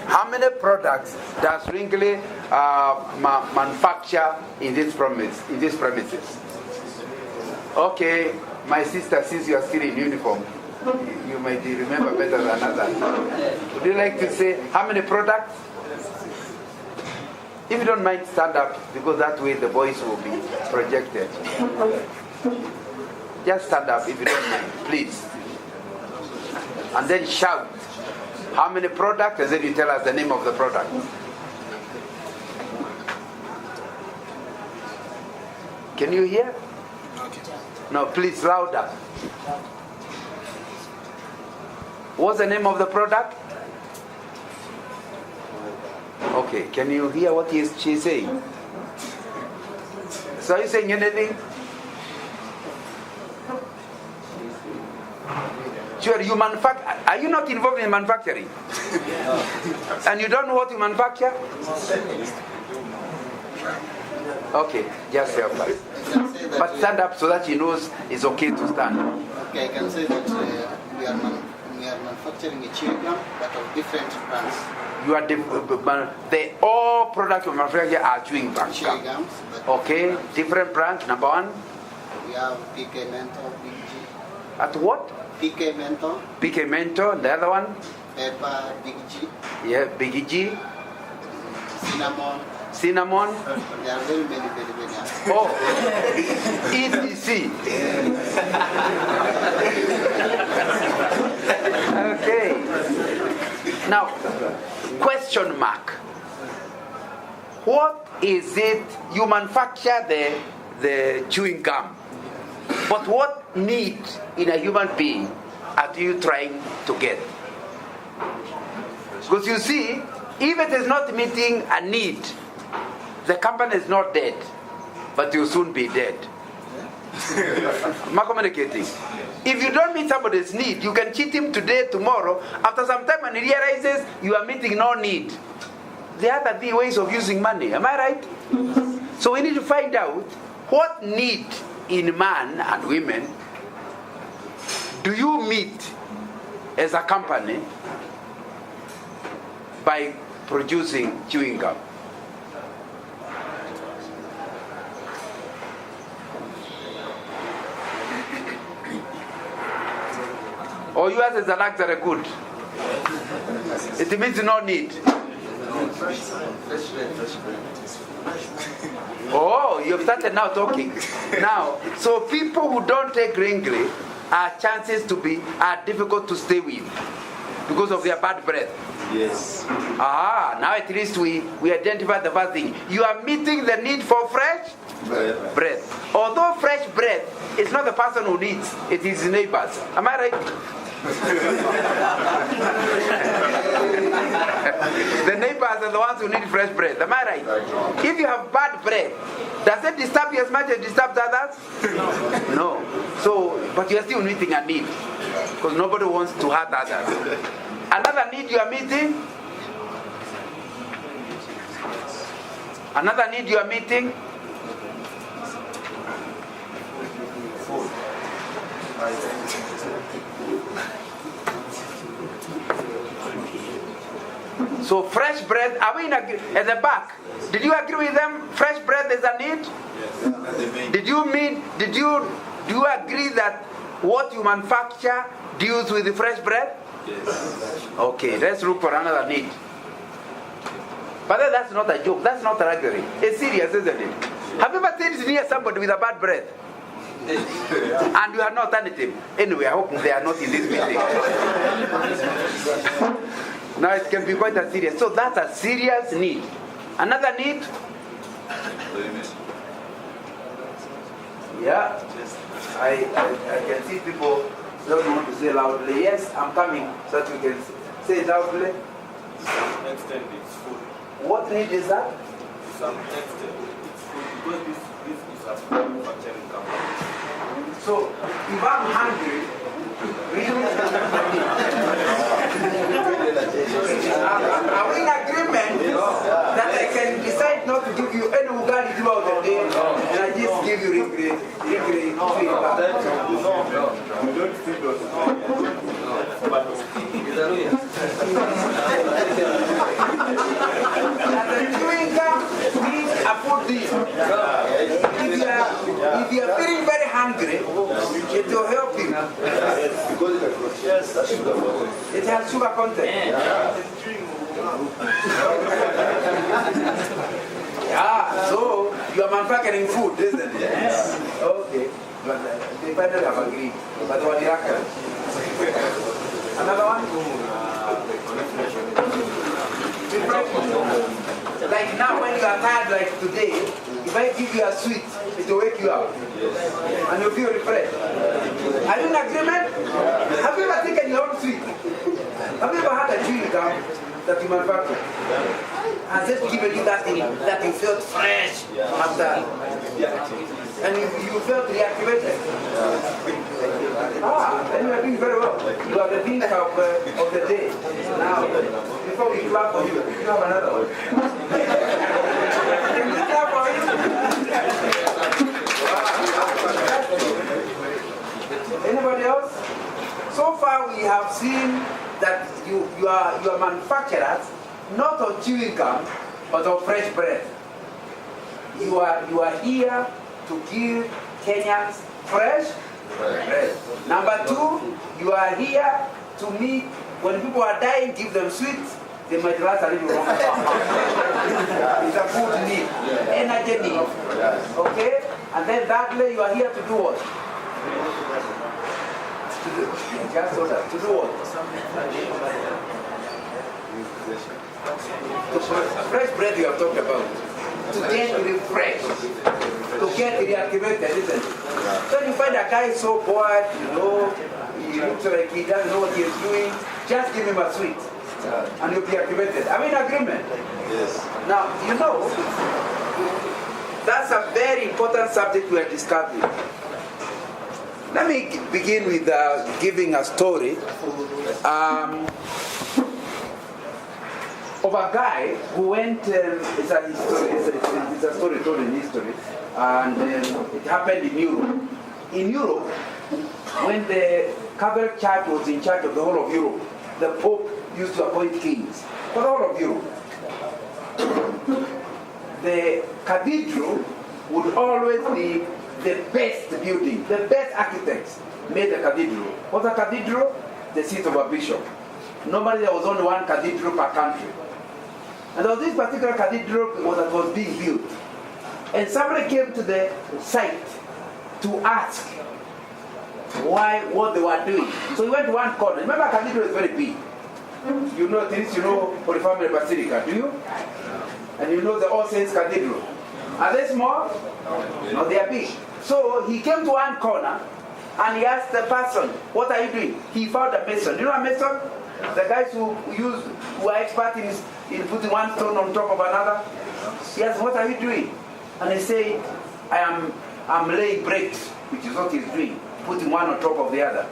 How many products does Wrigley manufacture in this premises? Okay, my sister, since you are still in uniform, you might remember better than others. Would you like to say how many products? If you don't mind, stand up, because that way the voice will be projected. Just stand up if you don't mind, please. And then shout. How many products? And then you tell us the name of the product. Can you hear? No, please, louder. What's the name of the product? Okay, can you hear what she's saying? So are you saying anything? Sure, you manufacture. Are you not involved in manufacturing? And you don't know what you manufacture? Okay, just help us. But stand up so that he knows it's okay to stand. Okay, I can say that we are manufacturing a chewing gum, but of different brands. You are all products you manufacture are chewing gum. Chewing gums. Okay, different brands. Number one. We have PK Mentor, Big G. At what? PK Mentor. PK Mentor. The other one? Pepper, Big G. Yeah, Big G. Cinnamon. There are very many. Oh, ETC. Okay. Now, question mark. What is it you manufacture the chewing gum? But what need in a human being are you trying to get? Because you see, if it is not meeting a need, the company is not dead, but you'll soon be dead. Am I communicating? If you don't meet somebody's need, you can cheat him today, tomorrow. After some time, when he realizes you are meeting no need, there are other ways of using money. Am I right? So we need to find out what need in man and women do you meet as a company by producing chewing gum. Or yours is a luxury good. It means no need. Oh, you've started now talking. Now, so people who don't take Wrigley are difficult to stay with because of their bad breath. Yes. Now at least we identify the first thing. You are meeting the need for fresh breath. Although fresh breath is not the person who needs, it is his neighbors. Am I right? The neighbors are the ones who need fresh breath. Am I right? If you have bad breath, does it disturb you as much as it disturbs others? No. So, but you are still meeting a need because nobody wants to hurt others. Another need you are meeting? Another need you are meeting? So fresh bread, are we at the back? Did you agree with them? Fresh bread is a need? Yes. Do you agree that what you manufacture deals with the fresh bread? Yes. Okay, let's look for another need. But that's not a joke, that's not a luxury. It's serious, isn't it? Have you ever seen near somebody with a bad breath? And you have not done it him. Anyway, I hope they are not in this meeting. Now it can be quite a serious. So that's a serious need. Another need? Yeah. I can see people don't want to say loudly. Yes, I'm coming. So that you can say it loudly. Extended food. What need is that? Some extended food. Because this is a manufacturing company. So if I'm hungry, really? Are we in agreement that I can decide not to give you any ugali throughout the day and I just give you Wrigley feedback? No. We don't see those. If you are feeling very hungry, it will help you. It has sugar content. Yeah, so you are manufacturing food, isn't it? Yes. Okay. But they finally have agreed. But what another one? Like now when you are tired like today, if I give you a sweet, it will wake you up. And you'll feel refreshed. Are you in agreement? Have you ever taken your own sweet? Have you ever had a chewing gum that you manufacture? And just given you that thing that you felt fresh after. And you felt reactivated. Then you are doing very well. You are the thing of the day. Now, before we clap for you, you have another one. Can we clap for you? Anybody else? So far we have seen that you are manufacturers, not of chewing gum, but of fresh bread. You are here to give Kenyans fresh bread. Number two, you are here to meet, when people are dying, give them sweets. They might last a little longer. It's a food need, energy need. Okay? And then thirdly, you are here to do what? Just so that. To do what? Fresh bread you have talked about. To get refreshed. To get reactivated, isn't it? So you find a guy so bored, he looks like he doesn't know what he's doing. Just give him a sweet. And you'll be activated. I'm in agreement. Yes. Now, that's a very important subject we are discussing. Let me begin with giving a story of a guy who went, it's a story told in history, and it happened in Europe. In Europe, when the Catholic Church was in charge of the whole of Europe, the Pope used to appoint kings for the whole of Europe. The cathedral would always be the best building, the best architects made the cathedral. What's a cathedral? The seat of a bishop. Normally there was only one cathedral per country. And there was this particular cathedral that was being built. And somebody came to the site to ask what they were doing. So he went to one corner. Remember, a cathedral is very big. You know this, Holy Family Basilica, do you? And you know the All Saints Cathedral. Are they small? No, they are big. So he came to one corner and he asked the person, what are you doing? He found a mason. You know a mason? The guys who are expert in putting one stone on top of another. He asked, what are you doing? And he said, I'm laying bricks, which is what he's doing, putting one on top of the other.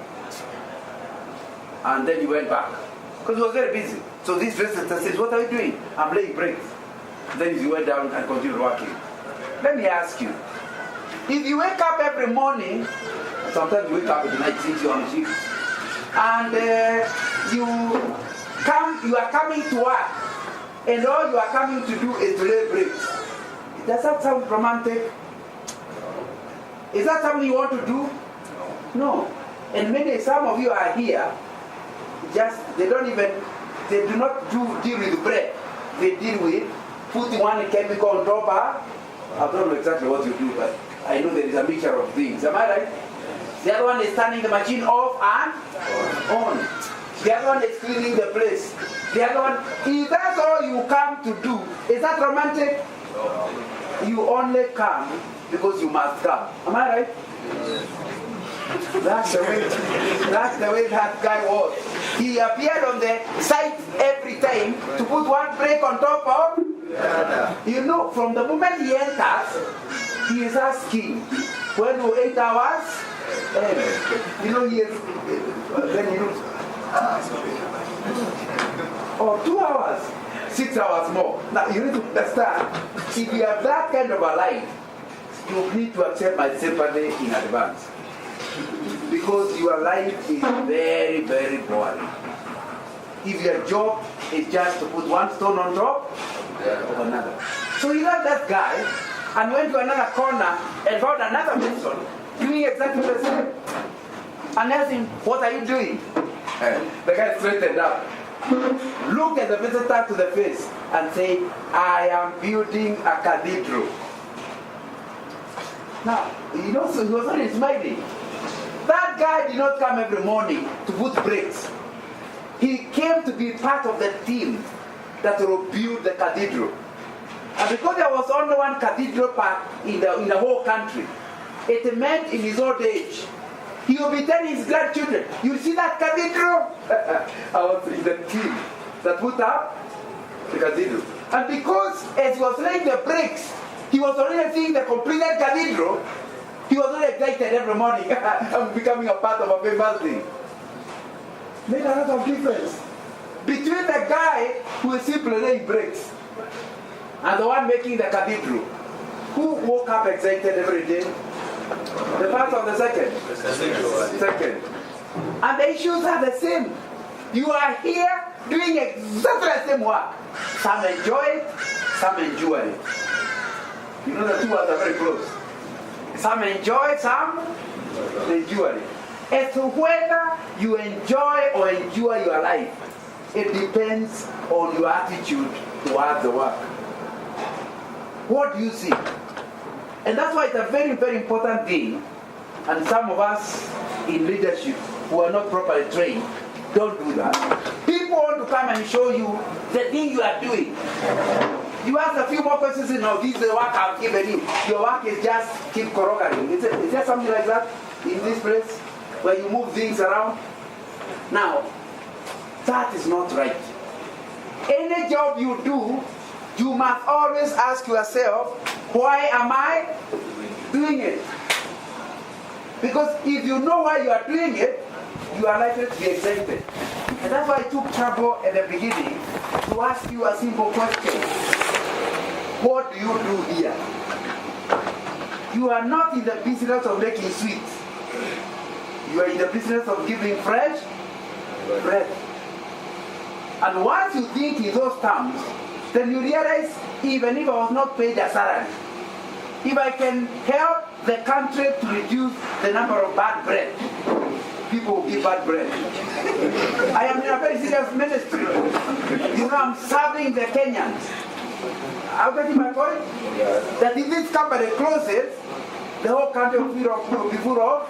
And then he went back, because he was very busy. So this visitor says, what are you doing? I'm laying bricks. Then he went down and continued working. Let me ask you, if you wake up every morning, sometimes you wake up at night since you're on shift, and you are coming to work, and all you are coming to do is to lay bricks, does that sound romantic? Is that something you want to do? No. And some of you are here, they do not deal with bread. They deal with putting one chemical on top. I don't know exactly what you do, but I know there is a mixture of things. Am I right? The other one is turning the machine off and on. The other one is cleaning the place. The other one, if that's all you come to do, is that romantic? No. You only come because you must come. Am I right? That's the way that guy was. He appeared on the site every time to put one brick on top of. From the moment he enters, he is asking, when will 8 hours end? He is, or 2 hours, 6 hours more. Now you need to understand, if you have that kind of a life, you need to accept my sympathy in advance. Because your life is very, very boring. If your job is just to put one stone on top of another. So he left that guy and went to another corner and found another person doing exactly the same. And asked him, what are you doing? The guy straightened up, looked at the visitor to the face and said, I am building a cathedral. Now, you know, so he was only smiling. That guy did not come every morning to put bricks. He came to be part of the team that will build the cathedral. And because there was only one cathedral park in the whole country, it meant in his old age, he will be telling his grandchildren, you see that cathedral? I was in the team that put up the cathedral. And because as he was laying the bricks, he was already seeing the completed cathedral, he was already excited every morning. I'm becoming a part of a famous thing. Made a lot of difference between the guy who is simply laying bricks and the one making the cathedral. Who woke up excited every day? The first or the second? The second. And the issues are the same. You are here doing exactly the same work. Some enjoy it, some endure it. You know the two words are very close. Some enjoy it, some endure it. As to whether you enjoy or endure your life, it depends on your attitude towards the work. What do you see? And that's why it's a very, very important thing. And some of us in leadership who are not properly trained don't do that. People want to come and show you the thing you are doing. You ask a few more questions, and now this is the work I've given you. Your work is just keep corroborating. Is there something like that in this place where you move things around? Now, that is not right. Any job you do, you must always ask yourself, why am I doing it? Because if you know why you are doing it, you are likely to be excited. And that's why I took trouble at the beginning to ask you a simple question. What do you do here? You are not in the business of making sweets. You are in the business of giving fresh bread. And once you think in those terms, then you realize, even if I was not paid a salary, if I can help the country to reduce the number of bad bread, people will give bad bread. I am in a very serious ministry. You know, I'm serving the Kenyans. Are you getting my point? That if this company closes, the whole country will be full of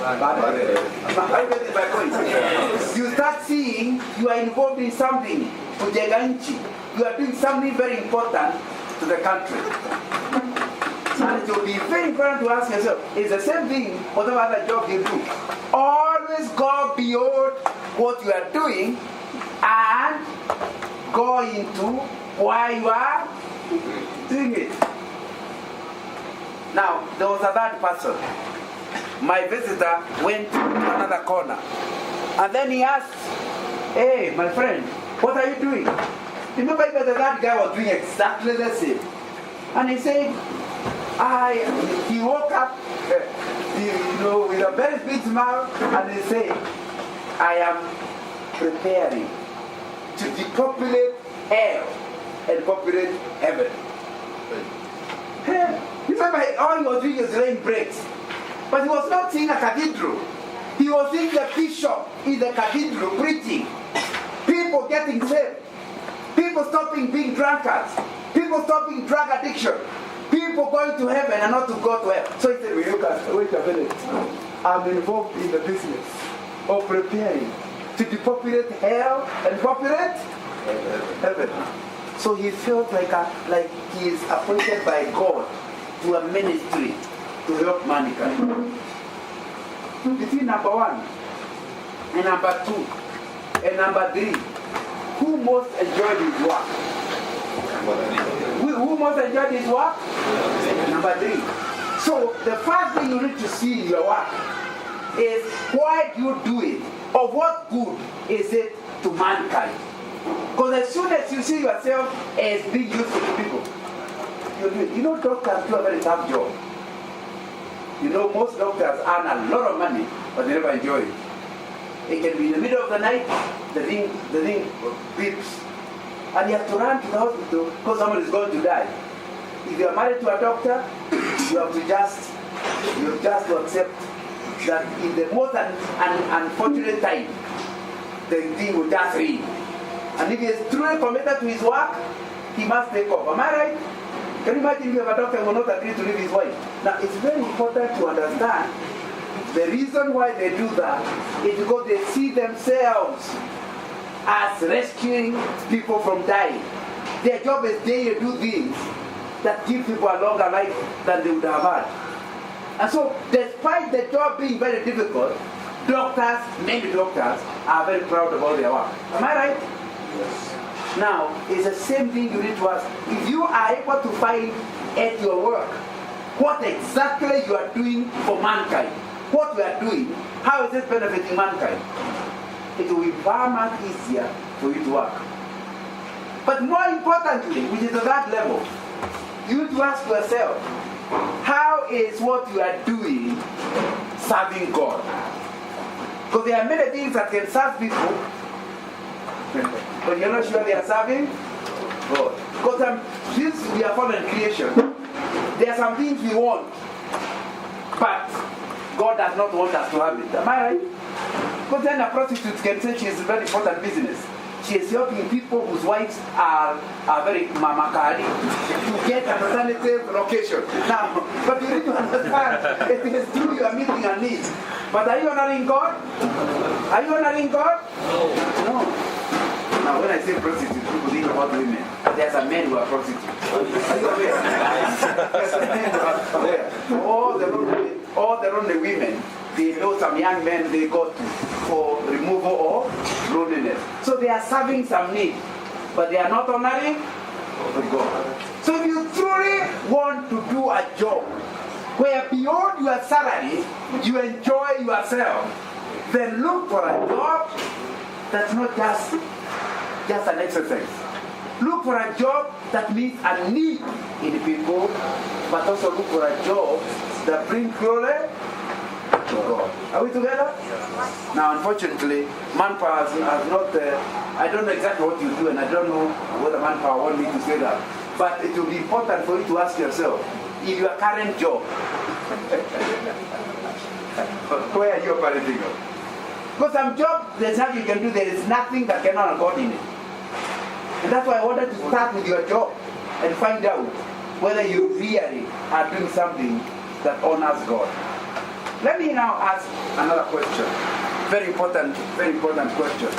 bad bread. Are you getting my point? You start seeing you are involved in something, you are doing something very important to the country. And it will be very important to ask yourself, it's the same thing whatever other job you do. Always go beyond what you are doing and go into why you are doing it. Now, there was a third person. My visitor went to another corner. And then he asked, hey, my friend, what are you doing? Remember that that guy was doing exactly the same. And he said, he woke up with a very big smile and he said, I am preparing to depopulate hell and populate heaven. Remember, all he was doing was laying bricks. But he was not seeing a cathedral. He was seeing the bishop in the cathedral preaching. People getting saved. People stopping being drunkards. People stopping drug addiction. People going to heaven and not to go to hell. So he said, wait a minute. I'm involved in the business of preparing to depopulate hell and populate heaven. So he felt like he is appointed by God to a ministry to help mankind. Between number 1 and number 2 and number 3, who most enjoyed his work? Who most enjoyed his work? Number 3. So the first thing you need to see in your work is, why do you do it? Or what good is it to mankind? Because as soon as you see yourself as being useful to people, you do it. You know, doctors do a very tough job. You know, most doctors earn a lot of money, but they never enjoy it. It can be in the middle of the night, the thing beeps, and you have to run to the hospital because someone is going to die. if you are married to a doctor, you have just to accept that in the most unfortunate time, the thing will just read. And if he is truly committed to his work, he must take off. Am I right? Can you imagine if you have a doctor who will not agree to leave his wife? Now, it's very important to understand the reason why they do that is because they see themselves as rescuing people from dying. Their job is they do things that give people a longer life than they would have had. And so, despite the job being very difficult, doctors, many doctors, are very proud about their work. Am I right? Yes. Now, it's the same thing you need to ask. If you are able to find at your work what exactly you are doing for mankind, what you are doing, how is it benefiting mankind, it will be far much easier for you to work. But more importantly, which is at that level, you need to ask yourself, how is what you are doing serving God? Because there are many things that can serve people, but you're not sure they are serving God. Because since we are fallen creation, there are some things we want, but God does not want us to have it. Am I right? Because then a prostitute can say she is a very important business. She is helping people whose wives are very mamakari to get a alternative location. Now, but you need to understand, it is true you are meeting a need. But are you honoring God? Are you honoring God? No. Now, when I say prostitute, people think about women. There are some men who are prostitutes. Are you aware? All the lonely women, they know some young men they go to for removal of loneliness. So they are serving some need, but they are not honoring God. So if you truly want to do a job where beyond your salary you enjoy yourself, then look for a job that's not just an exercise. Look for a job that meets a need in people, but also look for a job that brings glory to God. Are we together? Now, unfortunately, manpower has not, I don't know exactly what you do, and I don't know whether manpower want me to say that, but it will be important for you to ask yourself, in your current job, where are you operating on? Because some job, there's nothing you can do, there is nothing that can honor God in it. And that's why I wanted to start with your job and find out whether you really are doing something that honors God. Let me now ask another question. Very important question.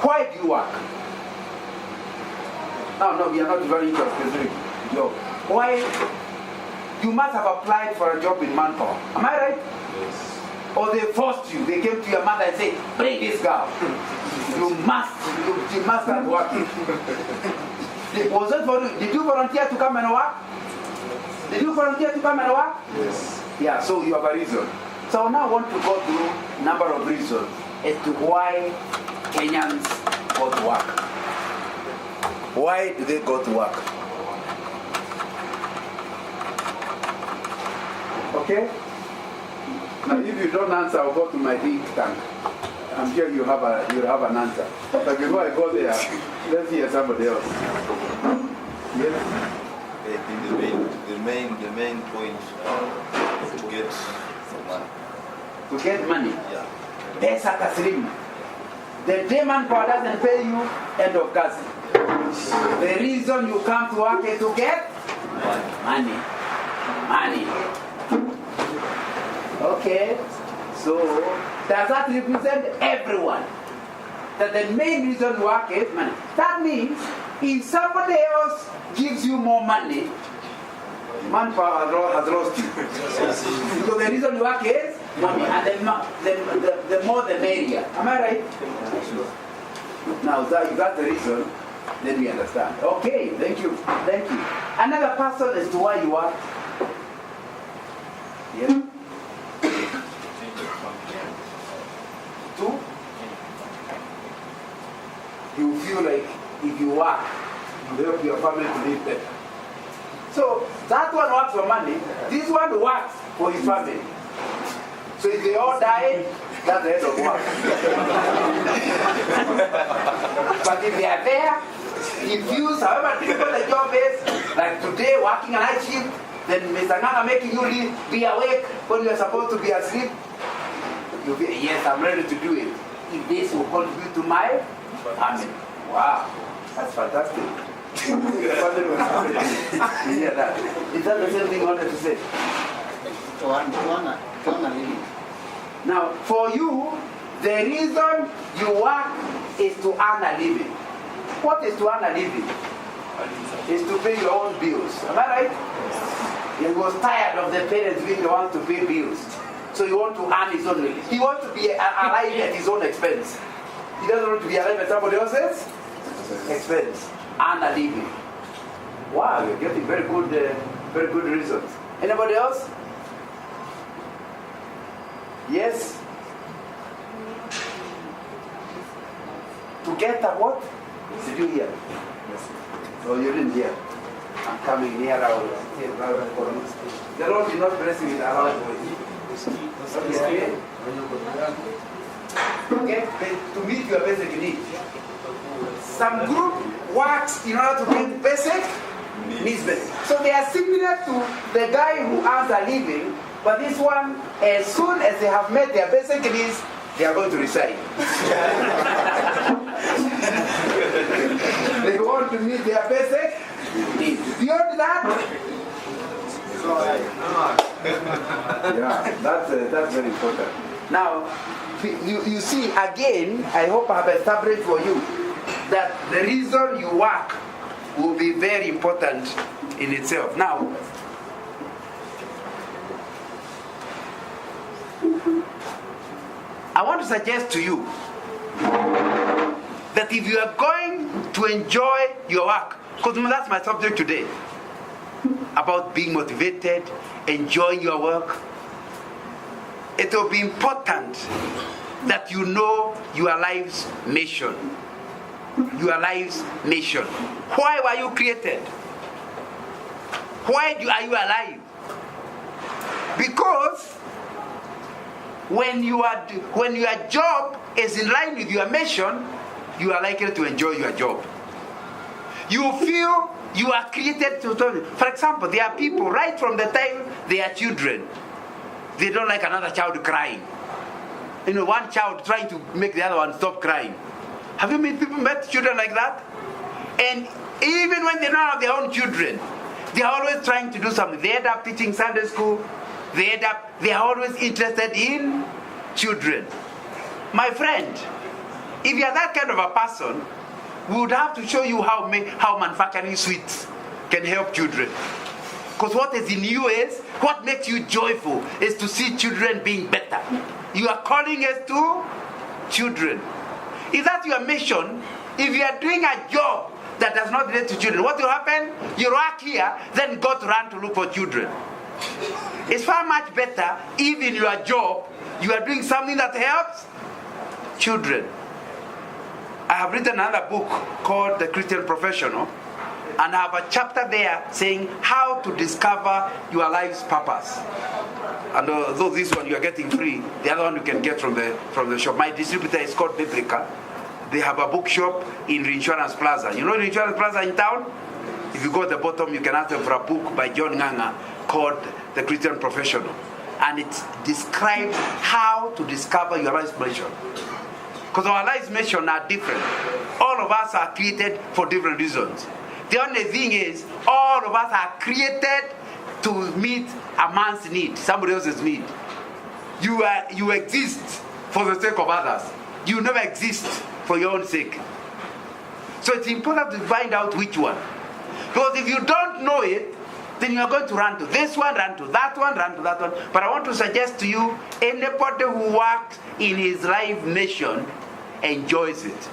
Why do you work? No, we are not very into a specific job. Why? You must have applied for a job in manpower. Am I right? Yes. Or they forced you. They came to your mother and said, bring this girl. You must start working. Was it for you? Did you volunteer to come and work? Did you volunteer to come and work? Yes. Yeah, so you have a reason. So now I want to go through a number of reasons as to why Kenyans go to work. Why do they go to work? Okay? Now if you don't answer, I'll go to my think tank. I'm sure you'll have an answer. But before I go there, let's hear somebody else. Yes? I think the main point is to get money. To get money. Yeah. Pesa taslimu. The day manpower doesn't pay you, end of kazi. The reason you come to work is to get money. Okay, so does that represent everyone? That the main reason you work is money. That means if somebody else gives you more money, manpower has lost you. Because the reason you work is money, and the more the merrier. Am I right? Now, if that's the reason, then we understand. Okay, thank you. Another person as to why you work. Yes. Two. You feel like if you work, you help your family to live better. So that one works for money. This one works for his family. So if they all die, that's the end of work. But if they are there, infuse however difficult the job is, like today working a night shift, then Mr. Nganga making you be awake when you are supposed to be asleep. You'll be, yes, I'm ready to do it. If this will contribute to my family. Wow, that's fantastic. You hear that? Is that the same thing you wanted to say? Now, for you, the reason you work is to earn a living. What is to earn a living? Is to pay your own bills. Am I right? He was tired of the parents being the ones to pay bills. So he wants to earn his own living. He wants to be alive at his own expense. He doesn't want to be alive at somebody else's expense. Earn a living. Wow, you're getting very good reasons. Anybody else? Yes? To get a what? Did you hear? No, you didn't hear. I'm coming nearer. The Lord did not bless me with a loud voice. Okay, to meet your basic needs. Some group works in order to meet basic needs. So they are similar to the guy who earns a living, but this one, as soon as they have met their basic needs, they are going to resign. They want to meet their basic needs. Beyond that, yeah, that's very important. Now, you see, again, I hope I have established for you that the reason you work will be very important in itself. Now, I want to suggest to you that if you are going to enjoy your work, because that's my subject today, about being motivated, enjoying your work, it will be important that you know your life's mission. Your life's mission. Why were you created? Why are you alive? Because when your job is in line with your mission, you are likely to enjoy your job. You feel you are created to. For example, there are people right from the time they are children, they don't like another child crying. You know, one child trying to make the other one stop crying. Have you met children like that? And even when they don't have their own children, they are always trying to do something. They end up teaching Sunday school. They are always interested in children. My friend, if you are that kind of a person, we would have to show you how manufacturing sweets can help children. Because what is in you is, what makes you joyful is to see children being better. You are calling us to children. If that's your mission, if you are doing a job that does not relate to children, what will happen? You work here, then go to run to look for children. It's far much better if in your job you are doing something that helps children. I have written another book called The Christian Professional, and I have a chapter there saying how to discover your life's purpose. And though this one you are getting free, the other one you can get from the shop. My distributor is called Biblica. They have a bookshop in Reinsurance Plaza. You know Reinsurance Plaza in town? If you go at the bottom, you can ask them for a book by John Nganga called The Christian Professional. And it describes how to discover your life's mission. Because our life's mission are different. All of us are created for different reasons. The only thing is, all of us are created to meet a man's need, somebody else's need. You exist for the sake of others. You never exist for your own sake. So it's important to find out which one. Because if you don't know it, then you are going to run to this one, run to that one, run to that one. But I want to suggest to you, anybody who works in his life mission enjoys it.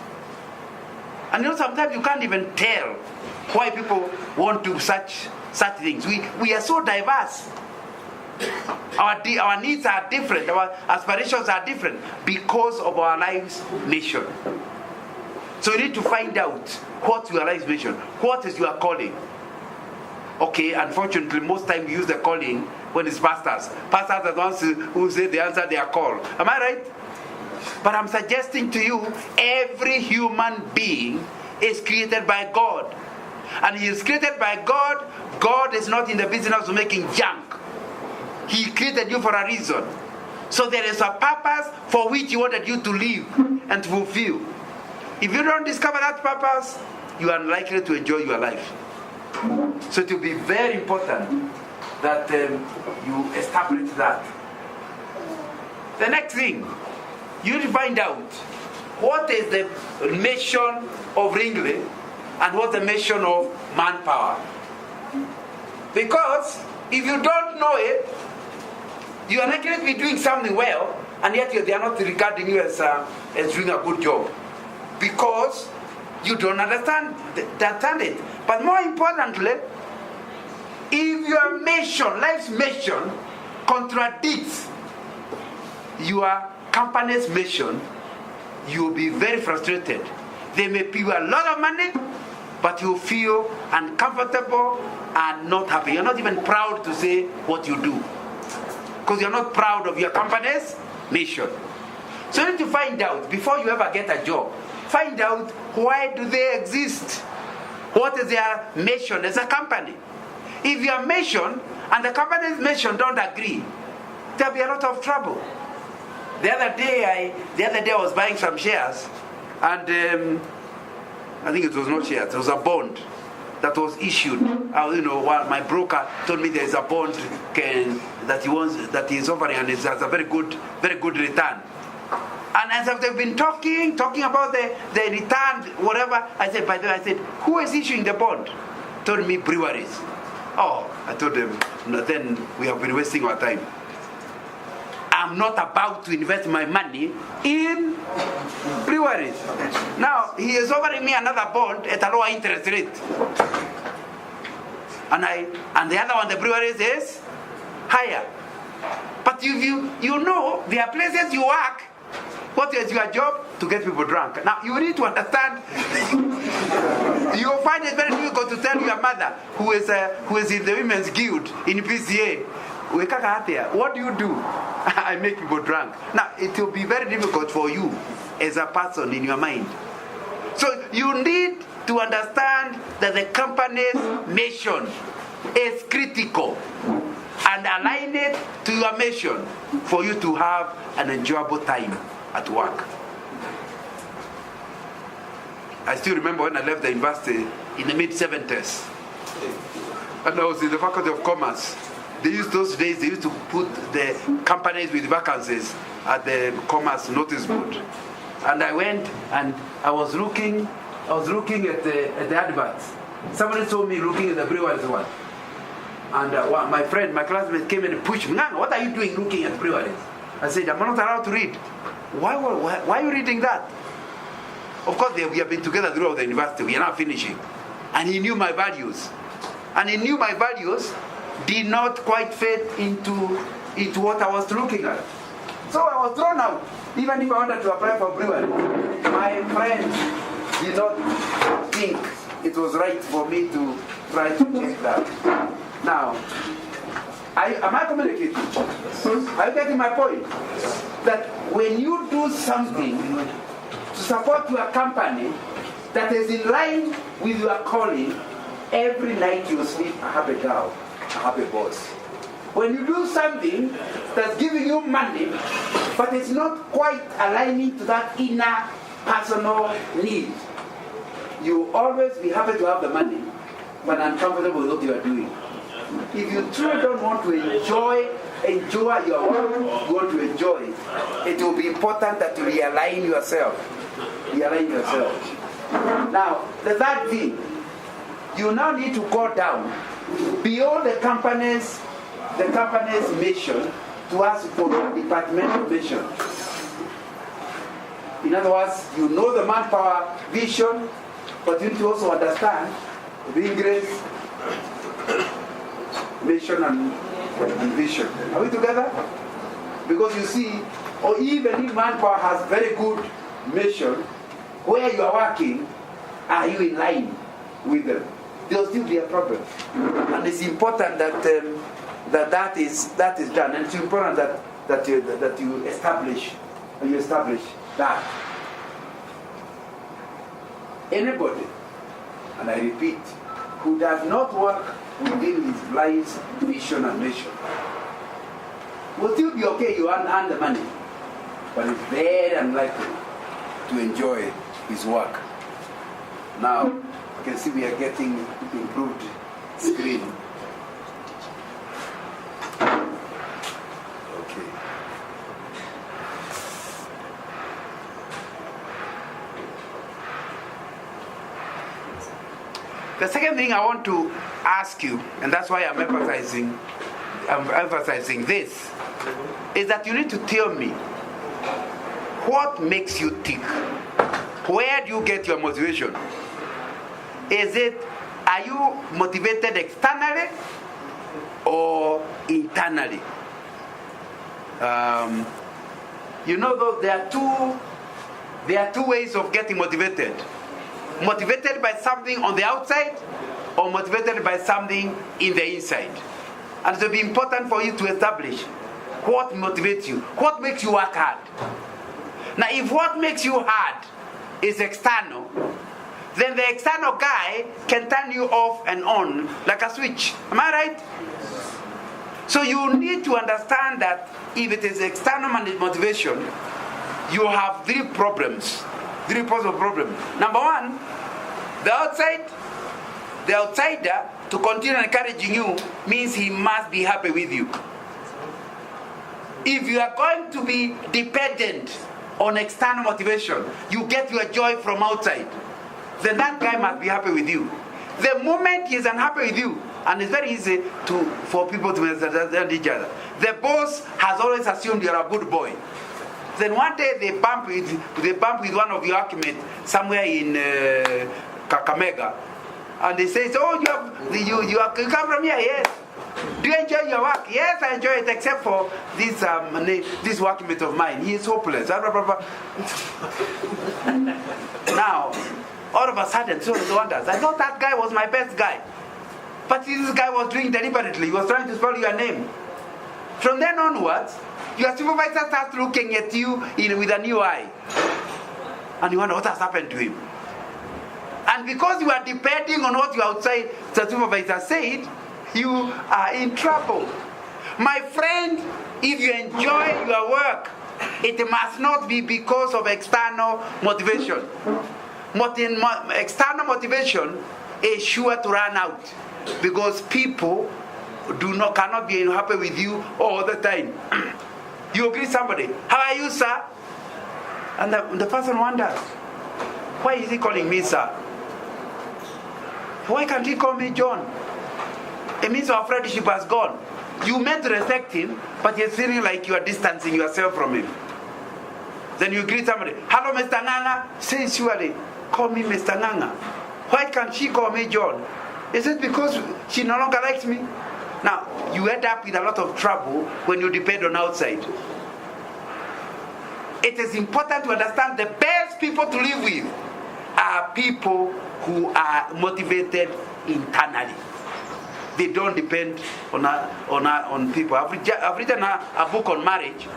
And you know, sometimes you can't even tell why people want to do such things. We are so diverse. Our needs are different. Our aspirations are different because of our life's mission. So you need to find out what's your life's mission. What is your calling? Okay, unfortunately, most times we use the calling when it's pastors. Pastors are the ones who say they answer their call. Am I right? But I'm suggesting to you, every human being is created by God. And he is created by God. God is not in the business of making junk. He created you for a reason. So there is a purpose for which he wanted you to live and to fulfill. If you don't discover that purpose, you are unlikely to enjoy your life. So it will be very important that you establish that. The next thing, you need to find out what is the mission of Ringley and what's the mission of Manpower. Because if you don't know it, you are likely to be doing something well, and yet they are not regarding you as doing a good job. Because you don't understand it. But more importantly, if your mission, life's mission, contradicts your company's mission, you will be very frustrated. They may pay you a lot of money, but you feel uncomfortable and not happy. You're not even proud to say what you do, because you're not proud of your company's mission. So you need to find out, before you ever get a job, find out why do they exist. What is their mission as a company? If your mission and the company's mission don't agree, there'll be a lot of trouble. The other day I was buying some shares, and I think it was not shares, it was a bond that was issued. My broker told me there is a bond that he is offering, and it has a very good return. And as they've been talking about the return, whatever, I said, who is issuing the bond? Told me breweries. Oh, I told them, no, then we have been wasting our time. I'm not about to invest my money in breweries. Now, he is offering me another bond at a lower interest rate. And the other one, the breweries, is higher. But you know, there are places you work. What is your job? To get people drunk. Now, you need to understand, you'll find it very difficult to tell your mother, who is in the Women's Guild in PCA, what do you do? I make people drunk. Now, it will be very difficult for you as a person in your mind. So you need to understand that the company's mission is critical, and align it to your mission for you to have an enjoyable time at work. I still remember when I left the university in the mid-70s, and I was in the Faculty of Commerce. Those days they used to put the companies with vacancies at the Commerce notice board. And I went and I was looking at the adverts. Somebody saw me looking at the breweries one. And my classmate came and pushed me. What are you doing looking at breweries? I said, I'm not allowed to read. Why are you reading that? Of course, we have been together throughout the university. We are now finishing. And he knew my values. And he knew my values did not quite fit into what I was looking at. So I was thrown out. Even if I wanted to apply for brewery, my friends did not think it was right for me to try to check that. Now, am I communicating? Are you getting my point? That when you do something to support your company that is in line with your calling, every night you sleep a happy girl, a happy boss. When you do something that's giving you money, but it's not quite aligning to that inner personal need, you always be happy to have the money, but uncomfortable with what you are doing. If you truly don't want to enjoy your work, you want to enjoy it, it will be important that you realign yourself. Realign yourself. Now, the third thing, you now need to go down beyond the company's mission to ask for the departmental mission. In other words, you know the Manpower vision, but you need to also understand the Ringley's mission and vision. Are we together? Because you see, or even if Manpower has very good mission, where you are working, are you in line with them? There will still be a problem. And it's important that is done. And it's important that you establish that. Anybody, and I repeat, who does not work within his life's vision and mission will still be okay, you earn the money, but it's very unlikely to enjoy his work. Now, you can see we are getting improved screen. Okay. The second thing I want to ask you, and that's why I'm emphasizing this, is that you need to tell me what makes you tick. Where do you get your motivation? Are you motivated externally or internally? Though there are two ways of getting motivated. Motivated by something on the outside or motivated by something in the inside. And it will be important for you to establish what motivates you, what makes you work hard. Now, if what makes you hard is external, then the external guy can turn you off and on like a switch. Am I right? So you need to understand that if it is external motivation, you have three possible problems. Number one, the outsider to continue encouraging you means he must be happy with you. If you are going to be dependent on external motivation, you get your joy from outside, then that guy must be happy with you. The moment he is unhappy with you, and it's very easy for people to misunderstand each other. The boss has always assumed you're a good boy. Then one day they bump with one of your arguments somewhere in Kakamega, and they say, "Oh, you come from here, yes? Do you enjoy your work?" "Yes, I enjoy it, except for this workmate of mine. He is hopeless." Now, all of a sudden, so it wonders. I thought that guy was my best guy, but this guy was doing deliberately. He was trying to spell your name. From then onwards, your supervisor starts looking at you with a new eye, and you wonder what has happened to him. And because you are depending on what your outside the supervisor said, you are in trouble. My friend, if you enjoy your work, it must not be because of external motivation. External motivation is sure to run out because people cannot be happy with you all the time. You greet somebody, "How are you, sir?" And the person wonders, "Why is he calling me sir? Why can't he call me John?" It means our friendship has gone. You meant to respect him, but you're feeling like you are distancing yourself from him. Then you greet somebody, "Hello, Mr. Nganga." Say, "Surely, call me Mr. Nganga. Why can't she call me John? Is it because she no longer likes me?" Now, you end up with a lot of trouble when you depend on outside. It is important to understand the best people to live with are people who are motivated internally. They don't depend on people. I've written a book on marriage.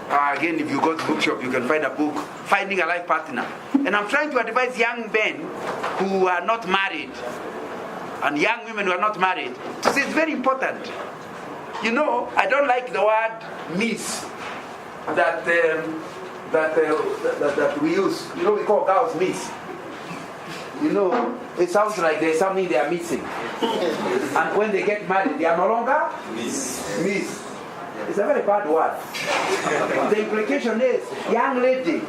Again, if you go to bookshop, you can find a book, Finding a Life Partner. And I'm trying to advise young men who are not married and young women who are not married to say it's very important. I don't like the word miss that we use. We call girls miss. It sounds like there's something they are missing. And when they get married, they are no longer miss. It's a very bad word. The implication is, young lady,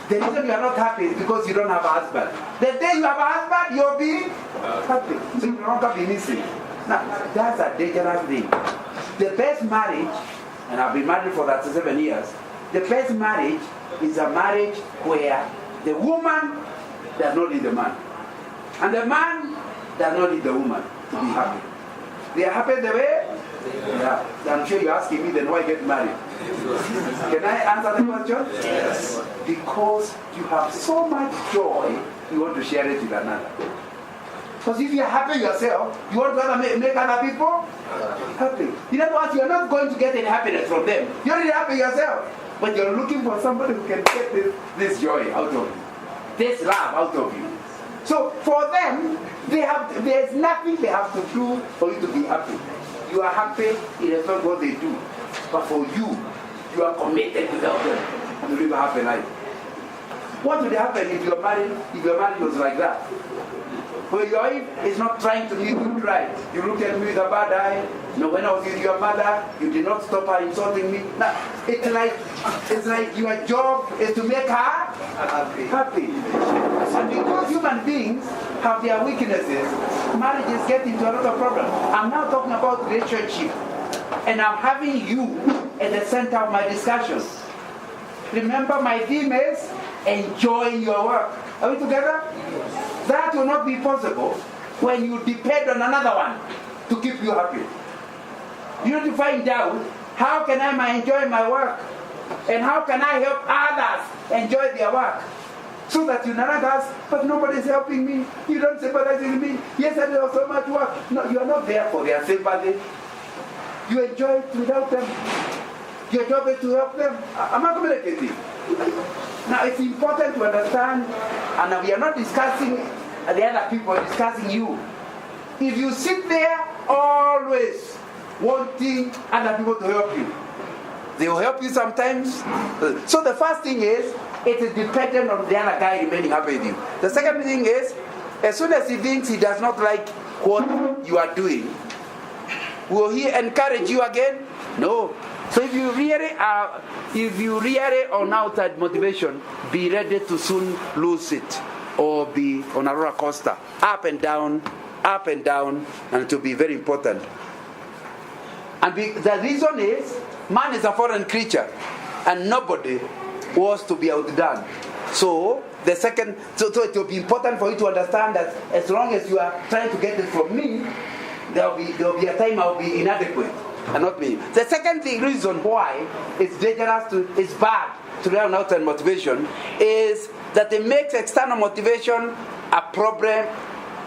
the reason you are not happy is because you don't have a husband. The day you have a husband, you'll be happy. So you no longer be missing. Now, that's a dangerous thing. The best marriage, and I've been married for 37 years, the best marriage is a marriage where the woman does not need the man. And the man does not need the woman to be happy. They are happy the way? Yeah. I'm sure you're asking me then why get married. Can I answer the question? Yes. Because you have so much joy, you want to share it with another. Because if you're happy yourself, you want to make other people happy. In other words, you're not going to get any happiness from them. You're already happy yourself. But you're looking for somebody who can get this joy out of you, this love out of you. So for them, there's nothing they have to do for you to be happy. You are happy in respect of what they do. But for you, you are committed to help them to live a happy life. What would happen if your marriage was like that? When your wife is not trying to make you right, you look at me with a bad eye. When I was with your mother, you did not stop her insulting me. Now, it's like your job is to make her happy. And because human beings have their weaknesses, marriages get into a lot of problems. I'm now talking about relationship. And I'm having you at the center of my discussions. Remember, my theme is enjoying your work. Are we together? That will not be possible when you depend on another one to keep you happy. You need to find out, how can I enjoy my work? And how can I help others enjoy their work? So that you not ask, but nobody's helping me. You don't sympathize with me. Yesterday there was so much work. No, you are not there for their sympathy. You enjoy it without them. Your job is to help them. Am I communicating? Now it's important to understand, and we are not discussing the other people, we're discussing you. If you sit there always wanting other people to help you, they will help you sometimes. So the first thing is, it is dependent on the other guy remaining happy with you. The second thing is, as soon as he thinks he does not like what you are doing, will he encourage you again? No. So if you really on outside motivation, be ready to soon lose it, or be on a roller coaster, up and down, and it will be very important. And the reason is, man is a foreign creature, and nobody wants to be outdone. So it will be important for you to understand that as long as you are trying to get it from me, there will be a time I will be inadequate. And not me. The second reason why it's dangerous it's bad to rely on outside motivation is that it makes external motivation a problem.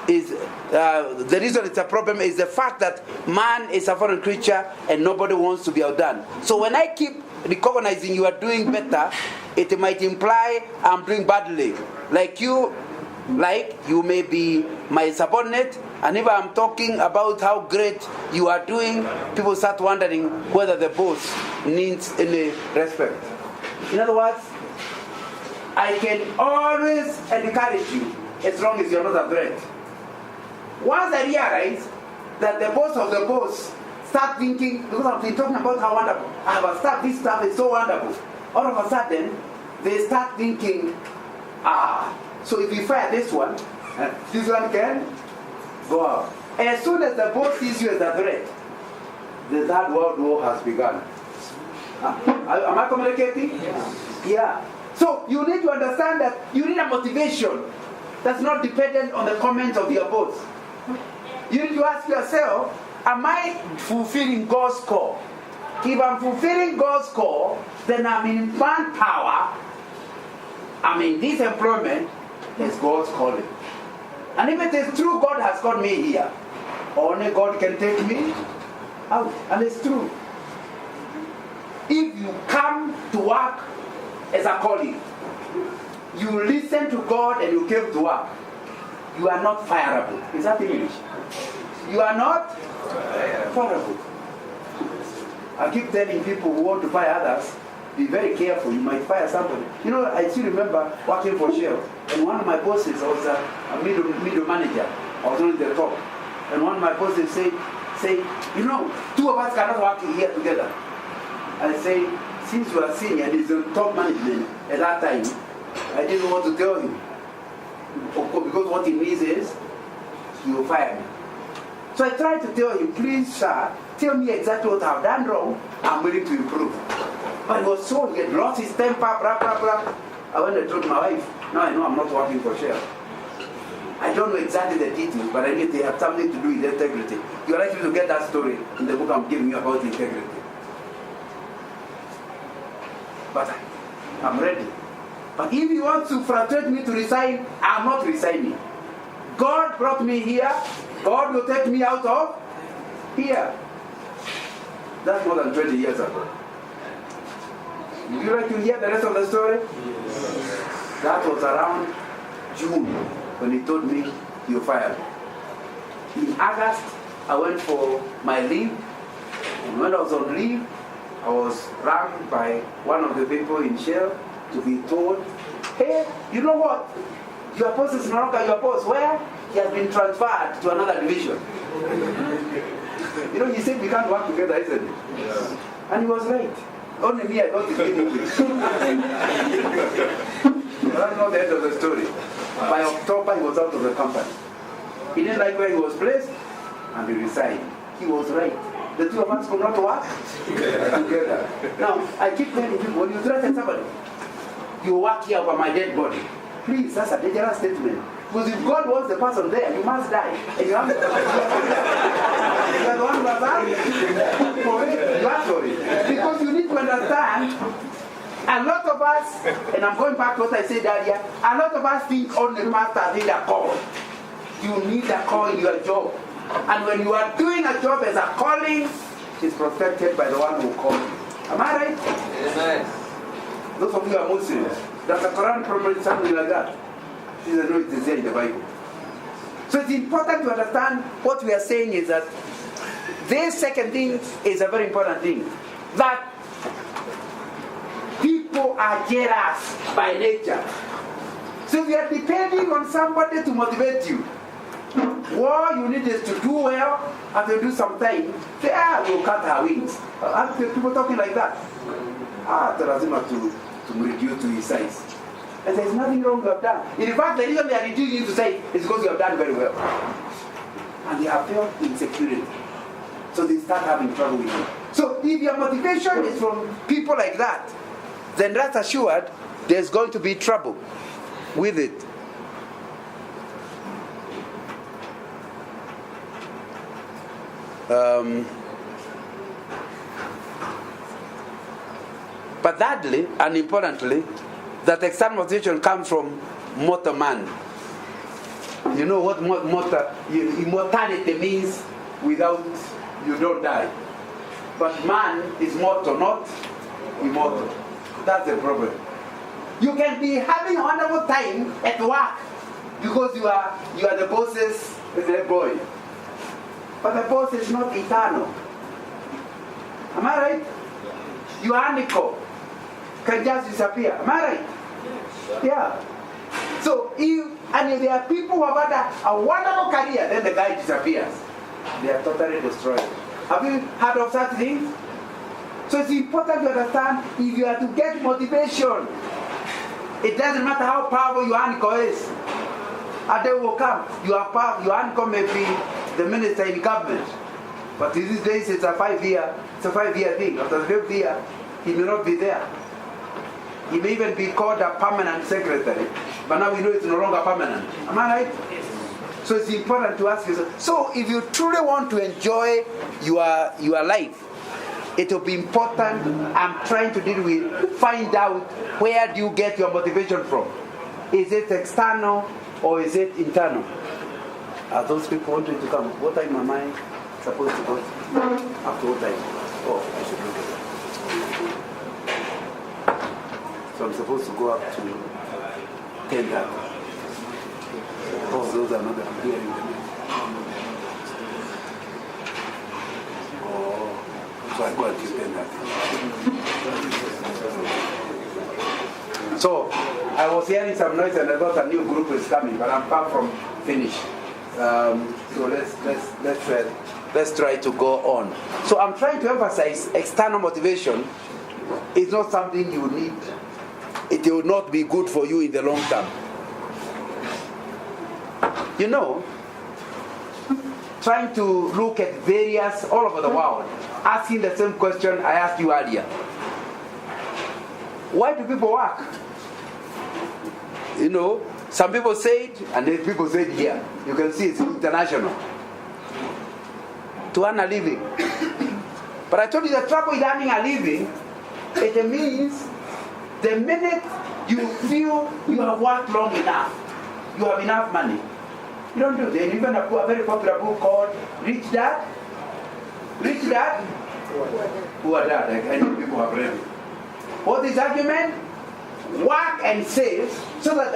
The reason it's a problem is the fact that man is a foreign creature and nobody wants to be outdone. So when I keep recognizing you are doing better, it might imply I'm doing badly. Like you may be my subordinate, and if I'm talking about how great you are doing, people start wondering whether the boss needs any respect. In other words, I can always encourage you as long as you're not a threat. Once I realize that the boss of the boss start thinking, because I've been talking about how wonderful, I have a staff, this stuff is so wonderful. All of a sudden, they start thinking, so if we fire this one can go out. As soon as the boss sees you as a threat, the Third World War has begun. Am I communicating? Yes. Yeah. So you need to understand that you need a motivation that's not dependent on the comments of your boss. You need to ask yourself, am I fulfilling God's call? If I'm fulfilling God's call, then I'm in manpower. I'm in this employment. It's God's calling. And if it is true God has got me here, only God can take me out. And it's true. If you come to work as a colleague, you listen to God and you came to work, you are not fireable. Is that English? You are not fireable. I keep telling people who want to fire others, be very careful, you might fire somebody. You know, I still remember working for Shell, and one of my bosses, I was a middle manager, I was on the top, and one of my bosses say, you know, two of us cannot work here together. I say, since you are senior and he's in top management at that time, I didn't want to tell him, because what he means is, he will fire me. So I tried to tell him, please sir, tell me exactly what I've done wrong, I'm willing to improve. But he was so, he had lost his temper, blah, blah, blah. I went and told my wife, now I know I'm not working for Shell. I don't know exactly the details, but I need to have something to do with integrity. You're likely to get that story in the book I'm giving you about integrity. But I'm ready. But if you want to frustrate me to resign, I'm not resigning. God brought me here. God will take me out of here. That's more than 20 years ago. Would you like to hear the rest of the story? Yes. That was around June when he told me, "You fired." In August, I went for my leave. And when I was on leave, I was rang by one of the people in Shell to be told, "Hey, you know what? Your post is no longer your post." Where? He has been transferred to another division. You know, he said we can't work together, isn't it? Yeah. And he was right. Only me, I thought it in English. That's not the end of the story. By October, he was out of the company. He didn't like where he was placed, and he resigned. He was right. The two of us could not work together. Now, I keep telling people, when you threaten somebody, you work here over my dead body. Please, that's a dangerous statement. Because if God wants the person there, you must die. And you have to. You are the one who has died for it. You are sorry. Because you need to understand, a lot of us, and I'm going back to what I said earlier, a lot of us think only pastors need a call. You need a call in your job. And when you are doing a job as a calling, it's protected by the one who called you. Am I right? Yes. Those of you are Muslims. Does the Quran promote something like that? She said, no, it is there in the Bible. So it's important to understand what we are saying is that this second thing is a very important thing. That people are jealous by nature. So if you are depending on somebody to motivate you, what you need is to do well, and to do something. Say, we'll cut our wings. Aren't people talking like that? Lazima to reduce to his size. And there's nothing wrong you have done. In fact, the reason they are reducing you to size is because you have done very well. And they have felt insecurity. So they start having trouble with you. So if your motivation is from people like that, then rest assured there's going to be trouble with it. But thirdly and importantly, that external motivation comes from mortal man. You know what immortality means? Without, you don't die. But man is mortal, not immortal. That's the problem. You can be having a wonderful time at work because you are the boss's head boy. But the boss is not eternal. Am I right? Your handicap can just disappear. Am I right? Yeah. So if there are people who have had a wonderful career, then the guy disappears. They are totally destroyed. Have you heard of such things? So it's important to understand, if you are to get motivation, it doesn't matter how powerful your handicap is. A day will come, your handicap may be the minister in government. But these days it's a 5-year thing. After the 5th year, he may not be there. He may even be called a permanent secretary. But now we know it's no longer permanent. Am I right? Yes. So it's important to ask yourself. So if you truly want to enjoy your life, it will be important. I'm trying to find out, where do you get your motivation from? Is it external or is it internal? Are those people wanting to come? What time am I supposed to go? After what time? Oh, I should look at that. So I'm supposed to go up to 10:30. Oh, those are not hearing the name. Oh, so I go until 10:30. So I was hearing some noise and I thought a new group is coming, but I'm far from finished. So let's try to go on. So I'm trying to emphasize, external motivation is not something you need. It will not be good for you in the long term. You know, trying to look at various all over the world, asking the same question I asked you earlier. Why do people work? You know, some people say it, and then people say it here. You can see it's international. To earn a living. But I told you the trouble with earning a living, it means the minute you feel you have worked long enough, you have enough money, you don't do it. There's even a very popular book called Rich Dad, Poor Dad. I know people have read it. What is the argument? work and save so that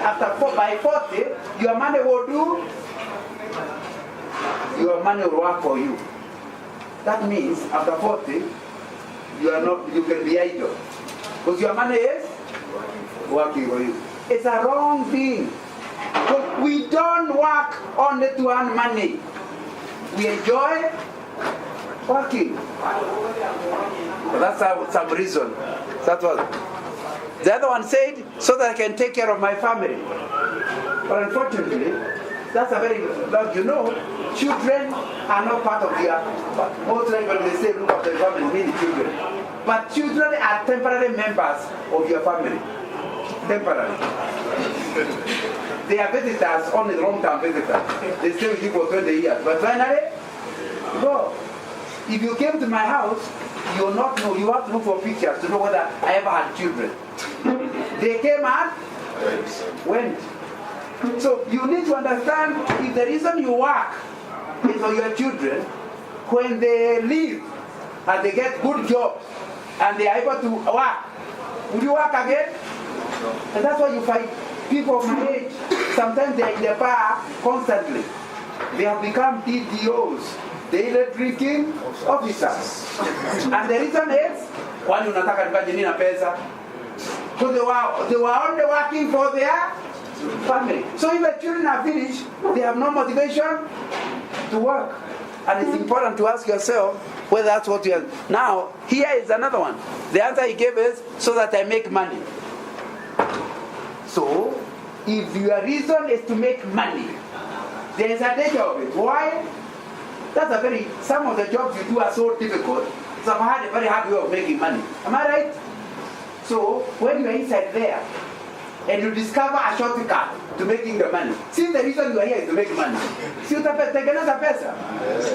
by 40, your money will do, your money will work for you. That means after 40, you can be idle. Because your money is working for you. It's a wrong thing. But we don't work only to earn money. We enjoy working. But that's some reason. That was. The other one said, so that I can take care of my family. But unfortunately, that's a very, children are not part of their, most likely when they say look after the family, mean children. But children are temporary members of your family. Temporary. They are visitors, only long-term visitors. They stay with you for 20 years. But finally, go. If you came to my house, you will not know. You have to look for pictures to know whether I ever had children. They came and went. So you need to understand, if the reason you work is for your children, when they leave and they get good jobs and they are able to work, will you work again? And that's why you find people of my age, sometimes they are in the bar constantly. They have become DDOs, daily drinking officers. And the reason is, kwani unataka nipate nini na pesa? So they were only working for their family. So if the children are finished, they have no motivation to work. And it's important to ask yourself whether that's what you are. Now, here is another one. The answer he gave is, so that I make money. So, if your reason is to make money, there is a danger of it. Why? Some of the jobs you do are so difficult. It's a very hard way of making money. Am I right? So, when you are inside there, and you discover a shortcut to making the money. See, the reason you are here is to make money. See, utatengeneza pesa.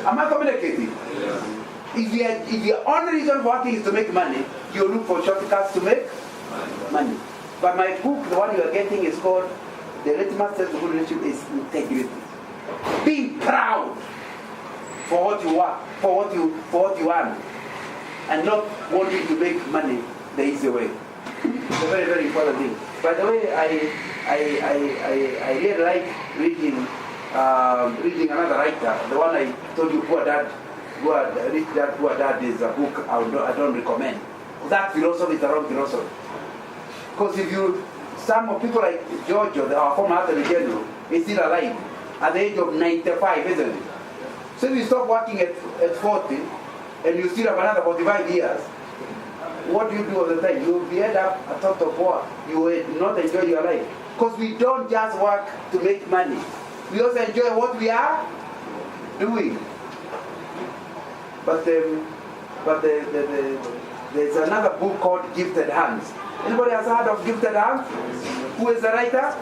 Am I communicating? If your only reason for working is to make money, you look for shortcuts to make money. But my book, the one you are getting, is called The Litmus Test of Good Leadership is Integrity. Being proud for what you work, for what you earn, and not wanting to make money the easy way. It's a very, very important thing. By the way, I really like reading another writer. The one I told you, Poor Dad, Rich Dad, Poor Dad is a book I don't recommend. That philosophy is the wrong philosophy. Because some of people like George, our former Attorney General, is still alive at the age of 95, isn't it? So if you stop working at 40 and you still have another 45 years, what do you do all the time? You will end up a thought of war. You will not enjoy your life. Because we don't just work to make money. We also enjoy what we are doing. But there's another book called Gifted Hands. Anybody has heard of Gifted Hands? Who is the writer?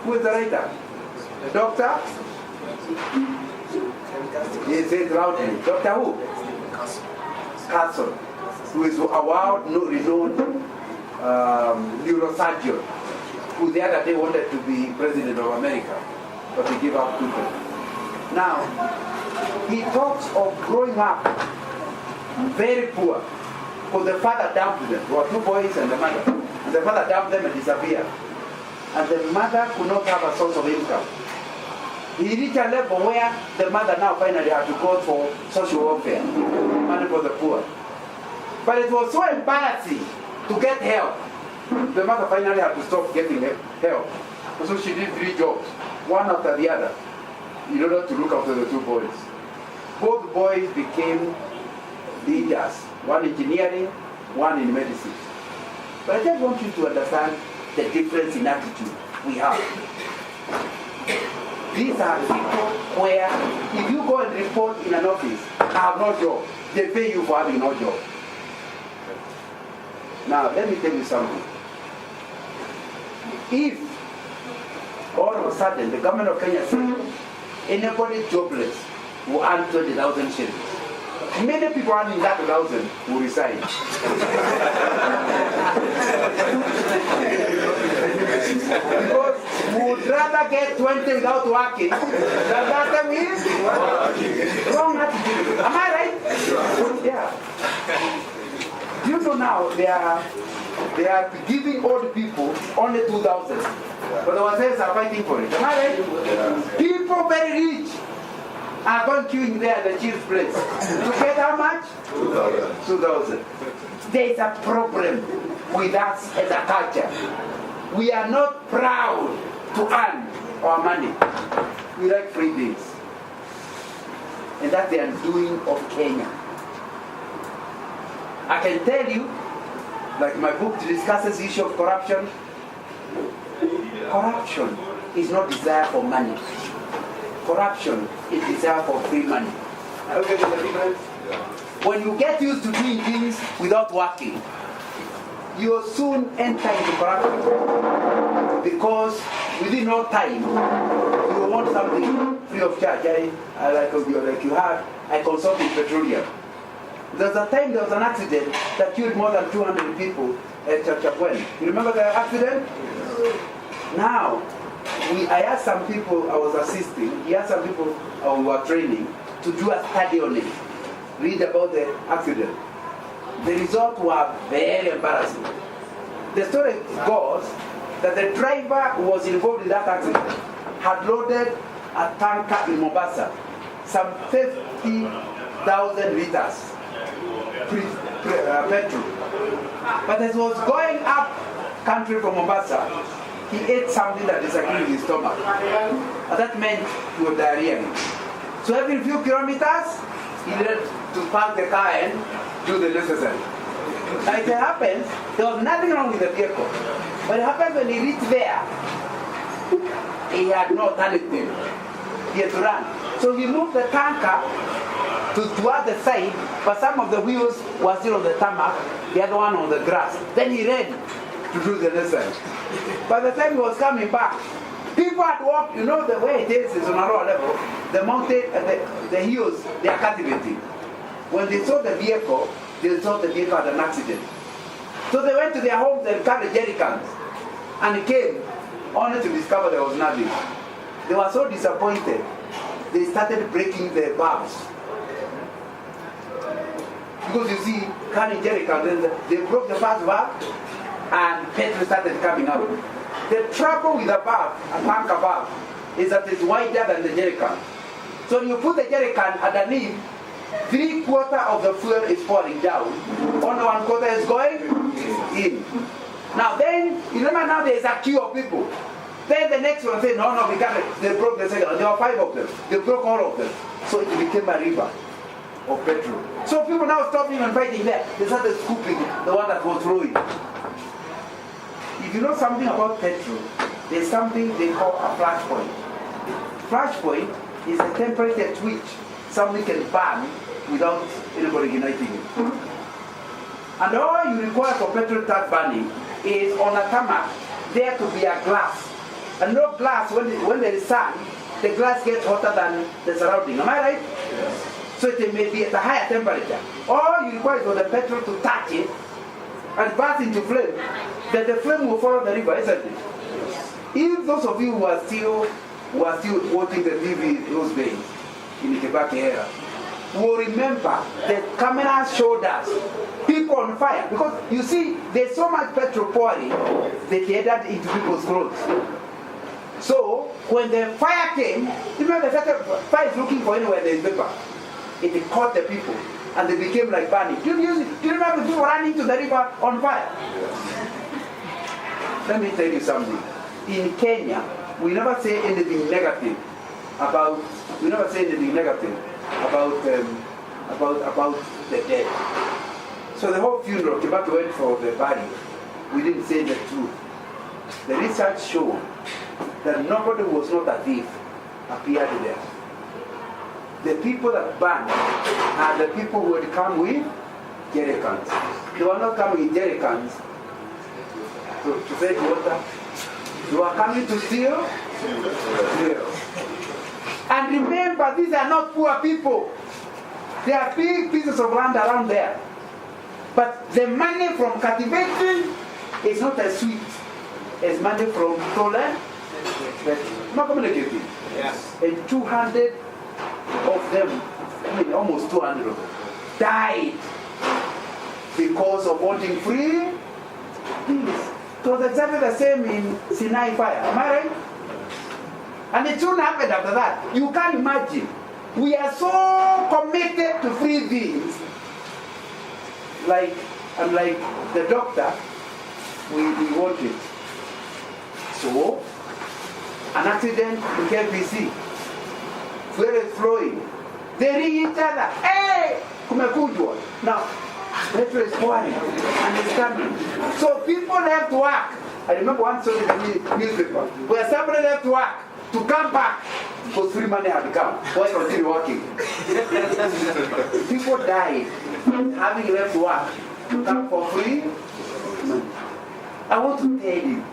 Who is the writer? The doctor? He says loudly. Doctor who? Castle. Who is a world-renowned neurosurgeon, who the other day wanted to be president of America, but he gave up quickly. Now, he talks of growing up very poor, because the father dumped them. There were two boys and the mother. And the father dumped them and disappeared. And the mother could not have a source of income. He reached a level where the mother now finally had to go for social welfare, money for the poor. But it was so embarrassing to get help. The mother finally had to stop getting help. So she did 3 jobs, one after the other, in order to look after the 2 boys. Both boys became leaders, one in engineering, one in medicine. But I just want you to understand the difference in attitude we have. These are people where if you go and report in an office, I have no job, they pay you for having no job. Now, let me tell you something. If all of a sudden the government of Kenya says anybody jobless will earn 20,000 shillings, many people earning that 1,000 will resign. Because we would rather get 20 without working than that with wrong attitude. Am I right? Yeah. Do you know now they are giving old people only 2,000, but the ones are fighting for it. Am I right? Yeah. People very rich are going queuing there at the chief's place to get how much? 2,000. 2,000. There is a problem with us as a culture. We are not proud to earn our money. We like free things. And that's the undoing of Kenya. I can tell you, like my book discusses the issue of corruption. Corruption is not desire for money. Corruption is desire for free money. Are you getting the difference? When you get used to doing things without working, you will soon enter into corruption. Because within no time, you will want something free of charge. I consulted petroleum. There was a time there was an accident that killed more than 200 people at Chapwen. You remember the accident? Now, I asked some people I was assisting, he asked some people who were training to do a study on it, read about the accident. The results were very embarrassing. The story goes that the driver who was involved in that accident had loaded a tanker in Mombasa, some 50,000 liters petrol. But as he was going up country from Mombasa, he ate something that disagreed with his stomach. And that meant he was diarrhea. So every few kilometers, he needed to park the car and do the necessary. Now it happens, there was nothing wrong with the vehicle. But it happened when he reached there, he had no alternative. He had to run. So he moved the tanker toward the side, but some of the wheels were still on the tarmac, the other one on the grass. Then he ran to do the necessary. By the time he was coming back, people had walked, you know the way it is on a lower level, the mountain, the hills, they are cultivating. When they saw the vehicle, they thought the vehicle had an accident. So they went to their homes and carried jerry cans and came only to discover there was nothing. They were so disappointed, they started breaking the valves. Because you see, carrying jerry cans, they broke the first valve and petrol started coming out. The trouble with a valve, a tanker valve, is that it's wider than the jerry can. So when you put the jerry can underneath, 3/4 of the fuel is pouring down. Only 1/4 is going in. Now then, you remember now there is a queue of people. Then the next one said, no, we can't. They broke the second. There were 5 of them. They broke all of them. So it became a river of petrol. So people now stopped even fighting there. They started scooping the one that was flowing. If you know something about petrol, there's something they call a flash point. Flash point is a temperature at which something can burn without anybody igniting it. And all you require for petrol to start burning is on a tarmac, there to be a glass. And no glass, when there is sun, the glass gets hotter than the surrounding. Am I right? Yes. So it may be at a higher temperature. All you require is for the petrol to touch it and burst into flame. Then the flame will follow the river, isn't it? If those of you who are still watching the TV those days, in the Kibaki era, will remember the cameras showed us people on fire. Because you see, there's so much petrol pouring that they entered into people's clothes. So, when the fire came, remember the fire is looking for anywhere there is vapor. It caught the people and they became like burning. Do you remember people running to the river on fire? Let me tell you something. In Kenya, we never say anything negative about the dead. So the whole funeral, Kibaki went for the body. We didn't say the truth. The research showed that nobody who was not a thief appeared there. The people that burned are the people who had come with jerry cans. They were not coming with jerry cans to fetch water. They were coming to steal. And remember, these are not poor people. There are big pieces of land around there. But the money from cultivating is not as sweet as money from stolen. Not communicating. Yes. And 200 of them, almost 200 of them, died because of wanting free peace. It was exactly the same in Sinai fire. Am I right? And it soon happened after that. You can't imagine. We are so committed to free things. Like the doctor, we want it. So, an accident in KPC. Fuel is flowing. They ring each other. Hey! Kumekujwa. Now, petrol is pouring and it's coming. So people left work. I remember one story in the newspaper where somebody left work to come back because free money had come. Why continue working? People died having left work to come for free money. I want to tell you,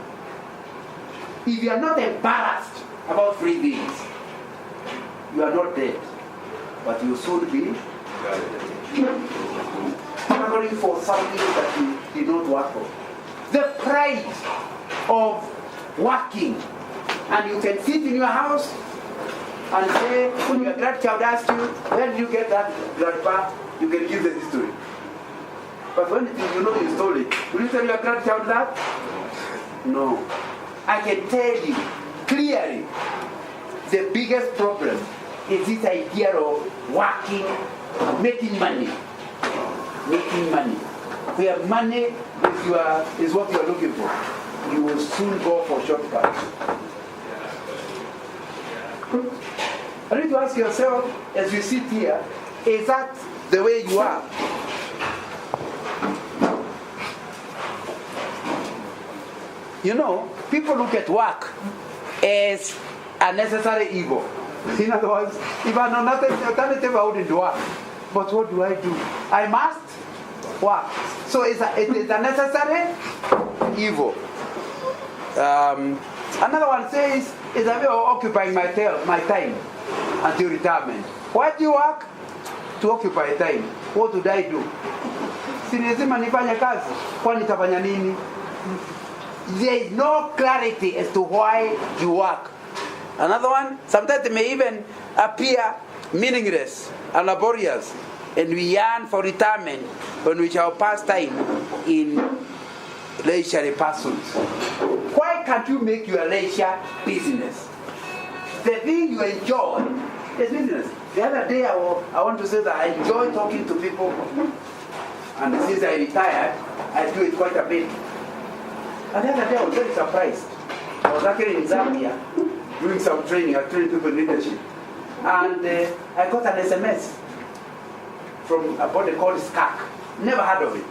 if you are not embarrassed about free things, you are not dead, but you should be struggling for something that you did not work for. The pride of working, and you can sit in your house and say, when your grandchild asks you, where did you get that, grandpa? You can give the history. But when you know you stole it, will you tell your grandchild that? No. I can tell you clearly, the biggest problem is this idea of working, making money. Making money. Where money is what you are looking for, you will soon go for shortcuts. I need to ask yourself, as you sit here, is that the way you are? You know, people look at work as a necessary evil. In other words, if I know nothing alternative, I wouldn't work. But what do? I must work. So it is a necessary evil. Another one says, it's a way of occupying my time until retirement. Why do you work? To occupy time. What would I do? Si lazima nifanye kazi, kwani nitafanya nini? There is no clarity as to why you work. Another one, sometimes it may even appear meaningless and laborious, and we yearn for retirement when we shall pass time in leisure pursuits. Why can't you make your leisure business? The thing you enjoy is business. The other day I want to say that I enjoy talking to people, and since I retired, I do it quite a bit. And the other day I was very surprised. I was actually in Zambia doing some training. I trained people in leadership. And I got an SMS from a body called SCAC. Never heard of it.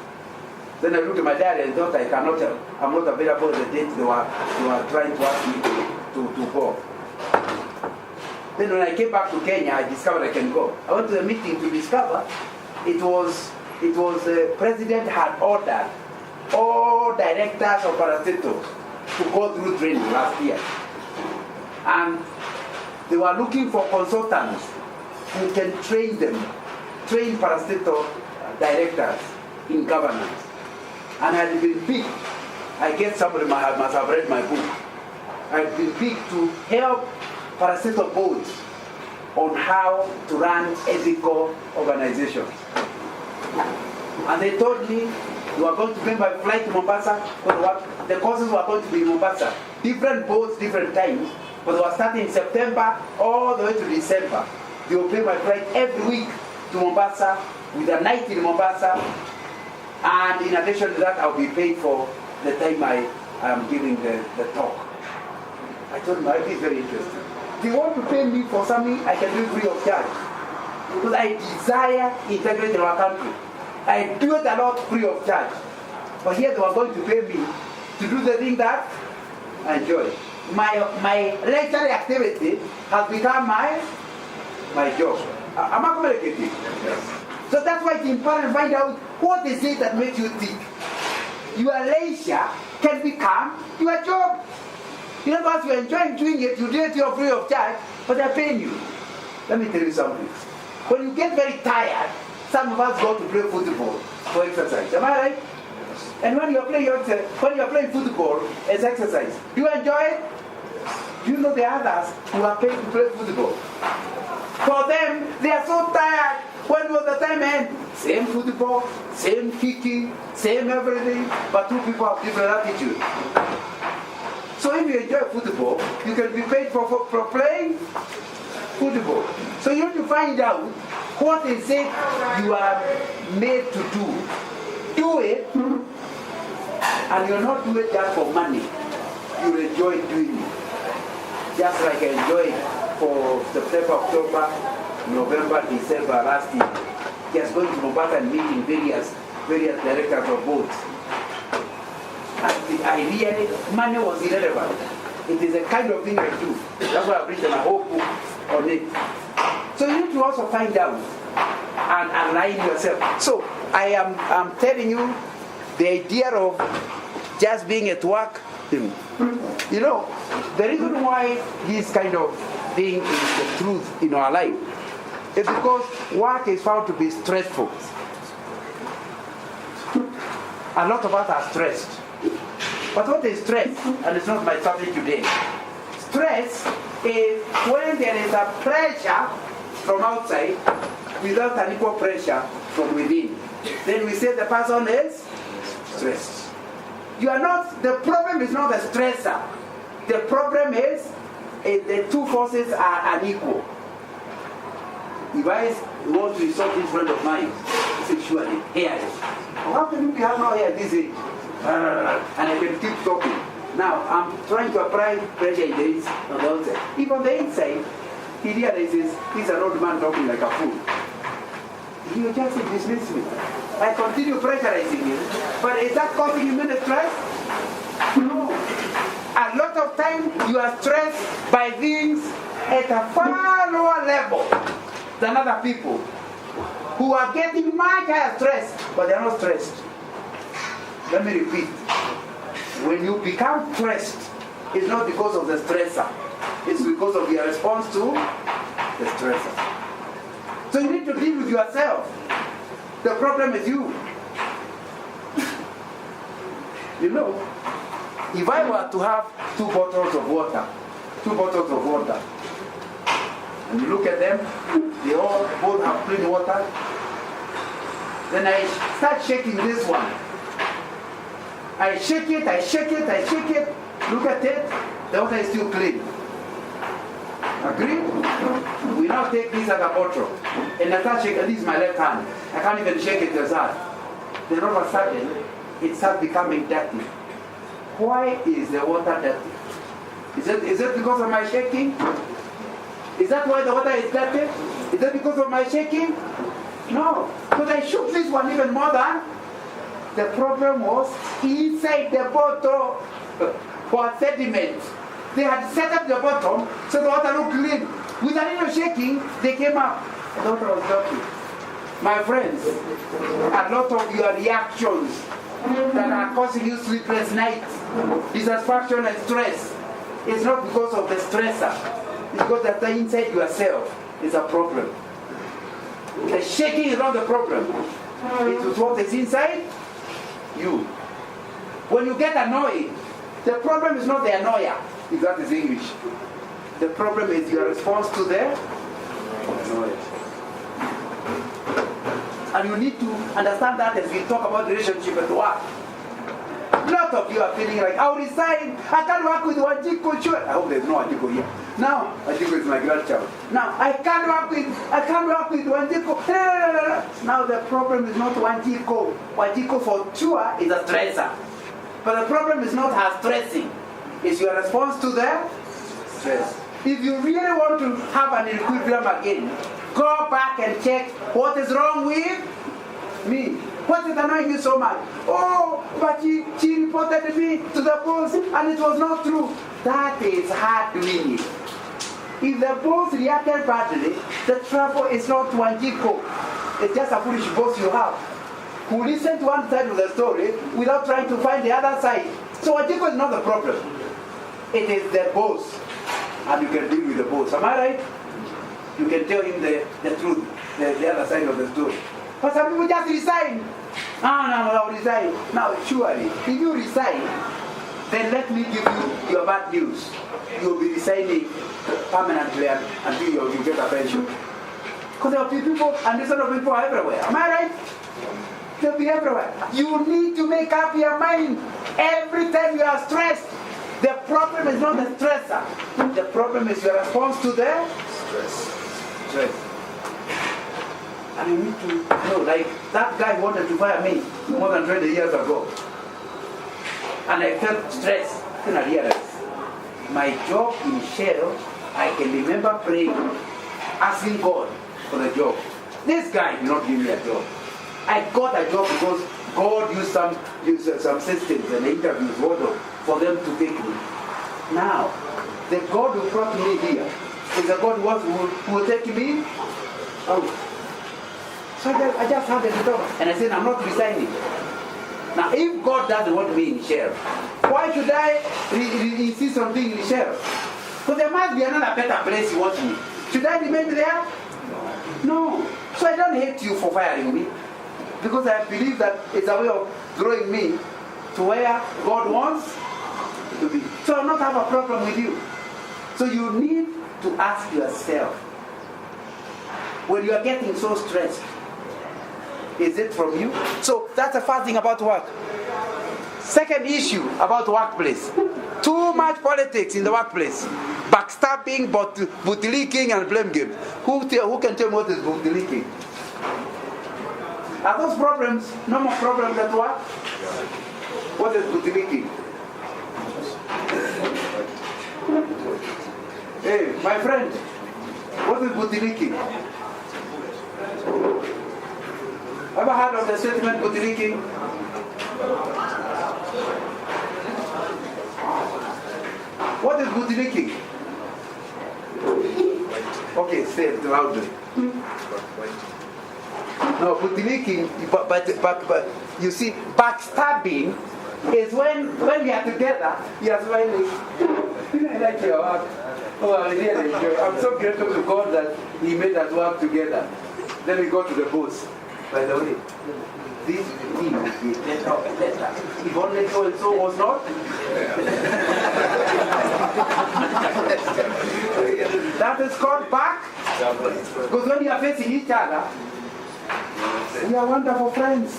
Then I looked at my diary and thought I'm not available the date they were trying to ask me to go. Then when I came back to Kenya, I discovered I can go. I went to the meeting to discover it was the president had ordered all directors of parastatos to go through training last year. And they were looking for consultants who can train parastatal directors in governance. And I had been picked. I guess somebody must have read my book. I had been picked to help parastatal boards on how to run ethical organizations. And they told me, you are going to bring my flight to Mombasa. The courses were going to be in Mombasa. Different boats, different times. But they were starting in September all the way to December. They will pay my flight every week to Mombasa, with a night in Mombasa. And in addition to that, I'll be paid for the time I am giving the talk. I told them, I'll be very interested. They want to pay me for something I can do free of charge. Because I desire integrity in our country. I do it a lot free of charge. But here they were going to pay me to do the thing that I enjoy. My leisure activity has become my job. Am I communicating? Yes. So that's why it's important to find out what is it that makes you think. Your leisure can become your job. In other words, you're enjoying doing it, you do it you're free of charge, but they're paying you. Let me tell you something. When you get very tired, some of us go to play football for exercise. Am I right? Yes. And when you're playing football as exercise, do you enjoy it? Do you know the others who are paid to play football? For them, they are so tired When was the time end? Same football, same kicking, same everything, but two people have different attitude. So if you enjoy football, you can be paid for playing football. So you have to find out what is it you are made to do. Do it, and you'll not do it just for money. You enjoy doing it. Just like I enjoyed for September, October, November, December last year. Just going to Mombasa and meeting various directors of boards. I really, money was irrelevant. It is a kind of thing I do. That's why I've written a whole book on it. So you need to also find out and align yourself. So I'm telling you the idea of just being at work. You know, the reason why this kind of thing is the truth in our life is because work is found to be stressful. A lot of us are stressed. But what is stress? And it's not my subject today. Stress is when there is a pressure from outside without an equal pressure from within. Then we say the person is stressed. You are not, the problem is not the stressor. The problem is the two forces are unequal. If I want to insult this friend of mine sexually, here, how can you have no hair this age? And I can keep talking. Now, I'm trying to apply pressure on the outside. If on the inside, he realizes he's an old man talking like a fool. He just dismiss me. I continue pressurizing him, but is that causing him any stress? No. A lot of time you are stressed by things at a far lower level than other people who are getting much higher stress, but they are not stressed. Let me repeat. When you become stressed, it's not because of the stressor. It's because of your response to the stressor. So you need to deal with yourself. The problem is you. You know, if I were to have two bottles of water, and you look at them, they all both have clean water, then I start shaking this one. I shake it, look at it, the water is still clean. Agreed? We now take this as a bottle, and I start shaking. This is my left hand. I can't even shake it as hard. Then all of a sudden, it starts becoming dirty. Why is the water dirty? Is it because of my shaking? Is that why the water is dirty? Is it because of my shaking? No. Because I shook this one even more than. The problem was inside the bottle for sediment. They had set up the bottom so the water looked clean. With a little shaking, they came up. The water was dirty. My friends, a lot of your reactions that are causing you sleepless nights, dissatisfaction and stress, is not because of the stressor. It's because that the inside yourself is a problem. The shaking is not the problem. It is what is inside you. When you get annoyed, the problem is not the annoyer, if that is English. The problem is your response to the annoyer. And you need to understand that as we talk about relationship at work. A lot of you are feeling like, I'll resign, I can't work with Wanjiko. Sure. I hope there's no Wanjiko here. Now, Wanjiko is my grandchild. Now, I can't work with Wanjiko. Now the problem is not Wanjiko. Wanjiko for sure is a stressor. But the problem is not her stressing. It's your response to the stress. If you really want to have an equilibrium again, go back and check what is wrong with me. What is annoying you so much? Oh, but she reported me to the boss and it was not true. That is hard doing it. If the boss reacted badly, the trouble is not Wanjiko. It's just a foolish boss you have who listens to one side of the story without trying to find the other side. So Wanjiko is not the problem. It is the boss. And you can deal with the boss. Am I right? You can tell him the truth, the other side of the story. But some people just resign. No, I'll resign. Now, surely, if you resign, then let me give you your bad news. You'll be resigning permanently until you get a pension. Because there will be people, and these sort of people are everywhere. Am I right? They'll be everywhere. You need to make up your mind every time you are stressed. The problem is not the stressor. The problem is your response to the stress. And you need to know, like that guy wanted to fire me more than 20 years ago. And I felt stressed. Then I realized my job in Shell, I can remember praying, asking God for the job. This guy did not give me a job. I got a job because God used some systems and interviews for them to take me. Now, the God who brought me here is the God who will take me out. So I just had the job and I said, I'm not resigning. Now, if God doesn't want me in Shell, why should I insist on being in Shell? Because there must be another better place you want me. Should I remain there? No. So I don't hate you for firing me. Because I believe that it's a way of drawing me to where God wants to be. So I'll not have a problem with you. So you need to ask yourself, when you are getting so stressed, is it from you? So that's the first thing about work. Second issue about workplace. Too much politics in the workplace. Backstabbing, booty leaking, and blame game. Who can tell me what is booty leaking? Are those problems normal problems at work? What is booty leaking? Hey, my friend, what is booty leaking? Ever heard of the statement booty leaking? What is booty leaking? Okay, say it loudly. No, booty leaking, but you see, backstabbing is when we are together, you are smiling. I like your work. Oh, I really enjoy it. I'm so grateful to God that He made us work together. Then we go to the boss. By the way, this team is better. If only so and so was not. That is called back. Because when you are facing each other, we are wonderful friends.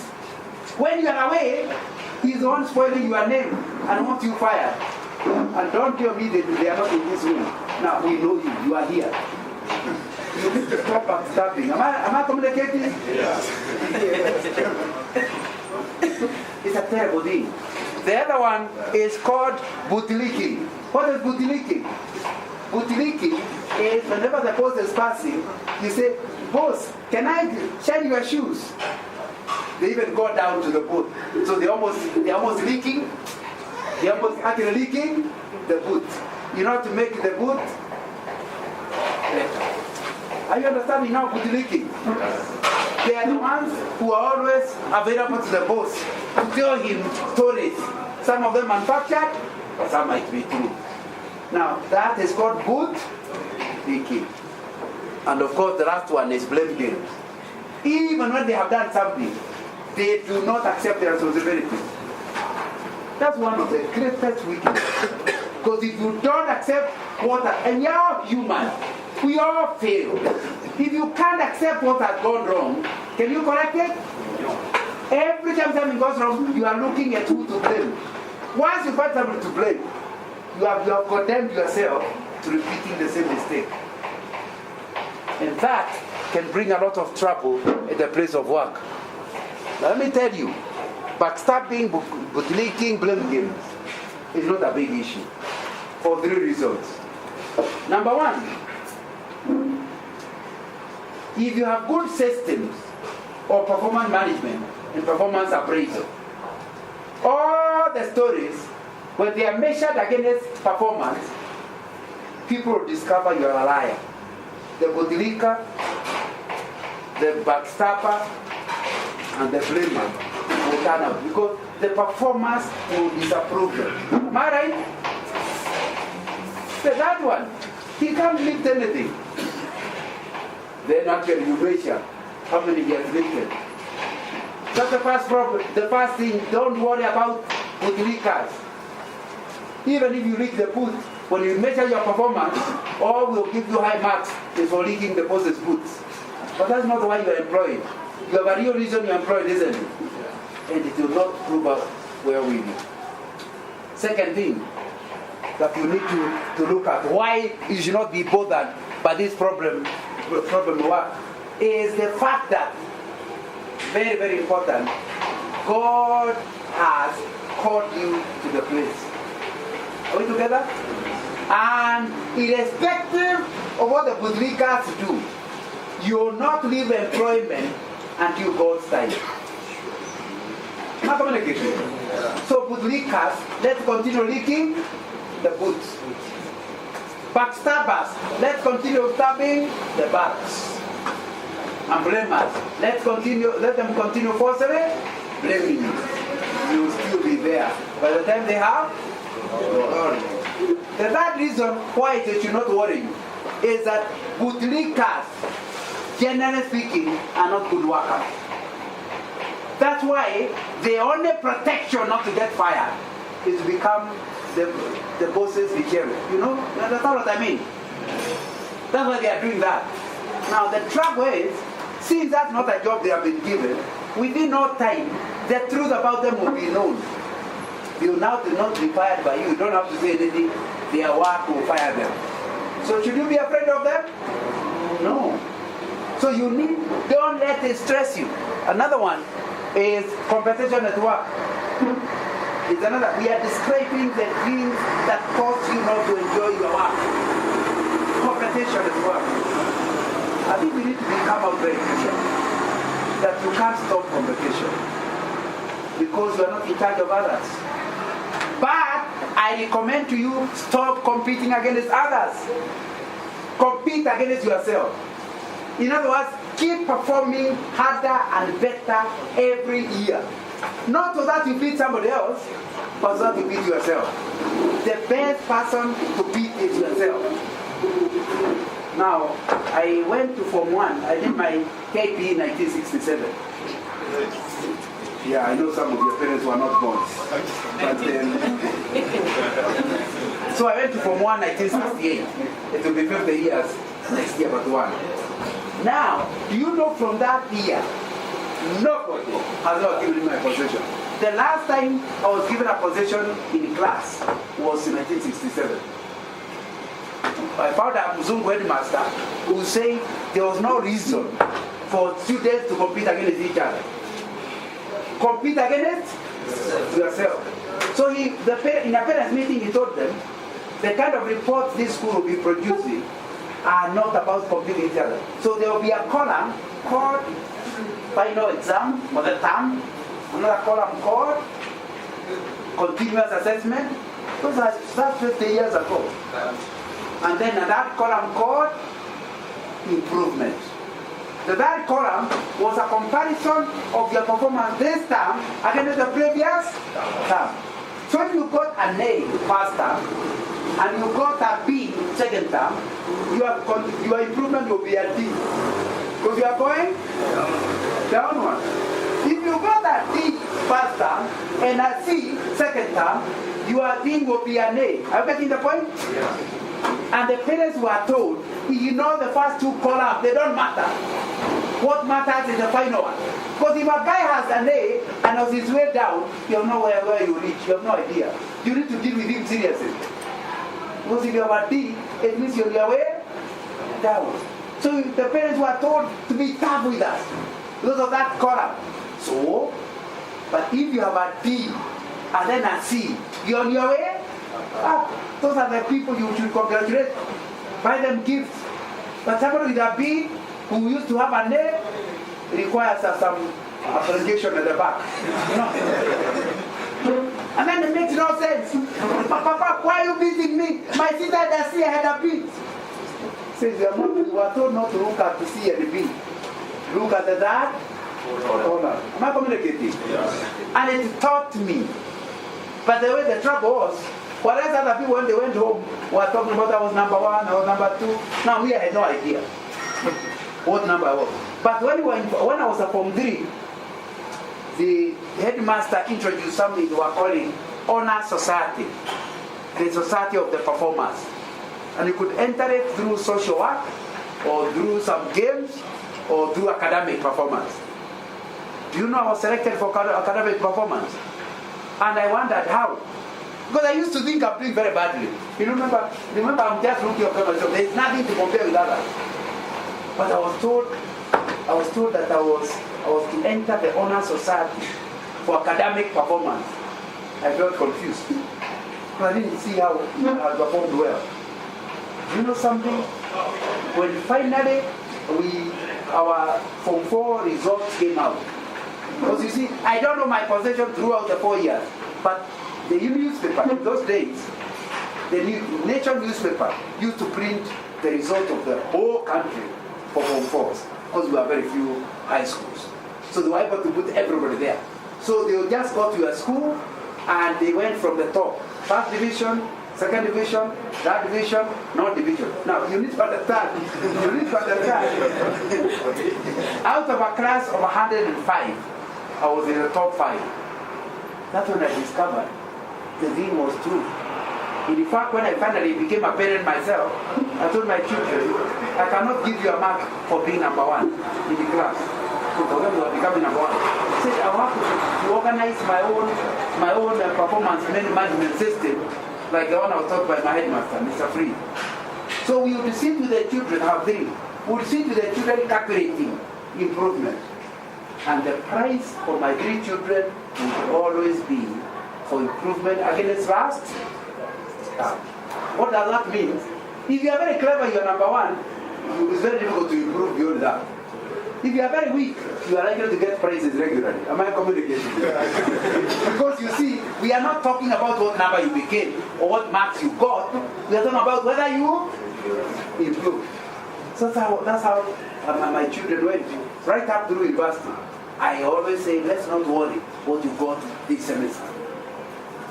When you are away, he's the one spoiling your name and wants you fired. And don't tell me that they are not in this room. Now we know you. You are here. You need to stop backstabbing. Am I communicating? Yes. It's a terrible thing. The other one is called booty leaking. What is booty leaking? Booty leaking is whenever the boss is passing, you say, boss, can I shine your shoes? They even go down to the boot. So they're almost leaking. They're almost actually leaking the boot. You know how to make the boot better. Are you understanding now booty leaking? They are the ones who are always available to the boss to tell him stories. Some of them manufactured, but some might be true. Now, that is called boot leaking. And of course, the last one is blame game. Even when they have done something, they do not accept their responsibility. That's one of the greatest weaknesses. Because if you don't accept and you're human, we all fail. If you can't accept what has gone wrong, can you correct it? No. Every time something goes wrong, you are looking at who to blame. Once you find somebody to blame, you have condemned yourself to repeating the same mistake. And that can bring a lot of trouble at the place of work. Let me tell you, backstabbing, booty leaking, blame games is not a big issue for 3 reasons. Number 1, if you have good systems or performance management and performance appraisal, all the stories, when they are measured against performance, people will discover you are a liar. The booty leaker, the backstabber, and the blamer will turn out because the performance will disapprove them. Am I right? The third one, he can't lift anything. Then actually you measure how many he has lifted. That's the first problem. The first thing, don't worry about booty leakers. Even if you leak the boot, when you measure your performance, all will give you high marks is for leaking the boss's boots. But that's not why you're employed. You have a real reason you're employed, isn't it? And it will not prove out well with you. Second thing that you need to look at why you should not be bothered by this problem work is the fact that, very, very important, God has called you to the place. Are we together? And irrespective of what the Budlikas do, you will not leave employment until God's time. Not communication. So Budlikas, let's continue leaking the boots. Backstabbers, let's continue stabbing the backs. And blamers, let them continue forcibly blaming you. You will still be there. By the time they have, glory. The third reason why they should not worry you is that bootlickers, generally speaking, are not good workers. That's why the only protection not to get fired is to become the boss's vicarious. You know, that's what I mean. That's why they are doing that. Now the trouble is, since that's not a job they have been given, within no time, the truth about them will be known. They will now not be fired by you. You don't have to say anything. Their work will fire them. So should you be afraid of them? No. So don't let it stress you. Another one is compensation at work. It's another. We are describing the things that cause you not to enjoy your work. Compensation at work. I think we need to become out very clear that you can't stop competition because you are not in charge of others. But I recommend to you, stop competing against others. Compete against yourself. In other words, keep performing harder and better every year. Not so that you beat somebody else, but so that you beat yourself. The best person to beat is yourself. Now, I went to Form 1. I did my KP in 1967. Yeah, I know some of your parents were not born. But so I went to Form 1 1968. It will be 50 years next year, but one. Now, do you know from that year, nobody has ever given me a possession. The last time I was given a possession in class was in 1967. I found a Mzungu headmaster who said there was no reason for students to compete against each other. Compete against yourself. So in a parents' meeting, he told them the kind of reports this school will be producing are not about competing each other. So there will be a column called final exam for the term, another column called continuous assessment. That's 50 years ago. And then another column called improvement. The third column was a comparison of your performance this term against the previous term. So if you got an A first term and you got a B second term, your improvement will be a D. Because you are going downward. If you got a D first term and a C second term, your thing will be an A. Are you getting the point? Yeah. And the parents were told, you know the first two columns, they don't matter. What matters is the final one. Because if a guy has an A and on his way down, you have no where you reach. You have no idea. You need to deal with him seriously. Because if you have a D, it means you're on your way down. So the parents were told to be tough with us because of that column. So, but if you have a D and then a C, you're on your way up. Those are the people you should congratulate. Buy them gifts. But somebody with a B who used to have an A requires some appreciation at the back. You know? And then it makes no sense. Papa, why are you beating me? My sister had a C, I had a B. Says you were told not to look at the C and the B. Look at the that corner. Am I communicating? Yeah. And it taught me. But the way the trouble was, whereas other people, when they went home, were talking about I was number 1, I was number 2. Now me, I had no idea what number I was. But when I was at Form 3, the headmaster introduced something they were calling Honor Society, the society of the performers. And you could enter it through social work, or through some games, or do academic performance. Do you know I was selected for academic performance? And I wondered how. Because I used to think I'm doing very badly. You remember I'm just looking at myself. There's nothing to compare with others. But I was told that I was to enter the honor society for academic performance. I felt confused. Because I didn't see how I performed well. Do you know something? When finally our Form 4 results came out. Because you see, I don't know my position throughout the 4 years, but the newspaper in those days, the Nature newspaper used to print the result of the whole country for Form 4s, because we have very few high schools. So they were able to put everybody there. So they would just go to your school, and they went from the top. First division, second division, third division, no division. Now, you need to understand. Out of a class of 105, I was in the top 5. That's when I discovered the thing was true. In fact, when I finally became a parent myself, I told my children, I cannot give you a mark for being number 1 in the class. So for them, you are becoming number 1. I said, I have to organize my own performance management system, like the one I was taught by my headmaster, Mr. Free. So we would sit with the children, have three. We would sit with the children calculating improvement. And the prize for my 3 children would always be for improvement against last. What does that mean? If you are very clever, you are number 1. It's very difficult to improve beyond that. If you are very weak, you are likely to get prizes regularly. Am I communicating? Because you see, we are not talking about what number you became or what marks you got. We are talking about whether you improve. So that's how my children went right up through university. I always say, let's not worry what you got this semester.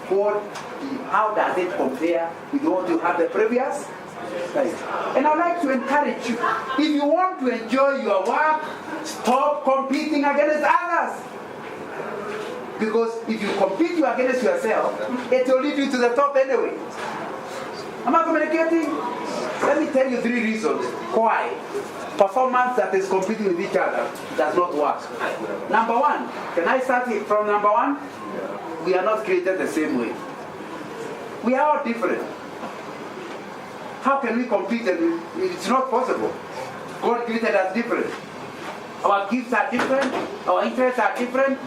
How does it compare with what you had the previous? And I'd like to encourage you, if you want to enjoy your work, stop competing against others. Because if you compete against yourself, it will lead you to the top anyway. Am I communicating? Let me tell you 3 reasons why performance that is competing with each other does not work. Number 1, can I start from number 1? We are not created the same way. We are all different. How can we compete? It's not possible. God created us different. Our gifts are different. Our interests are different.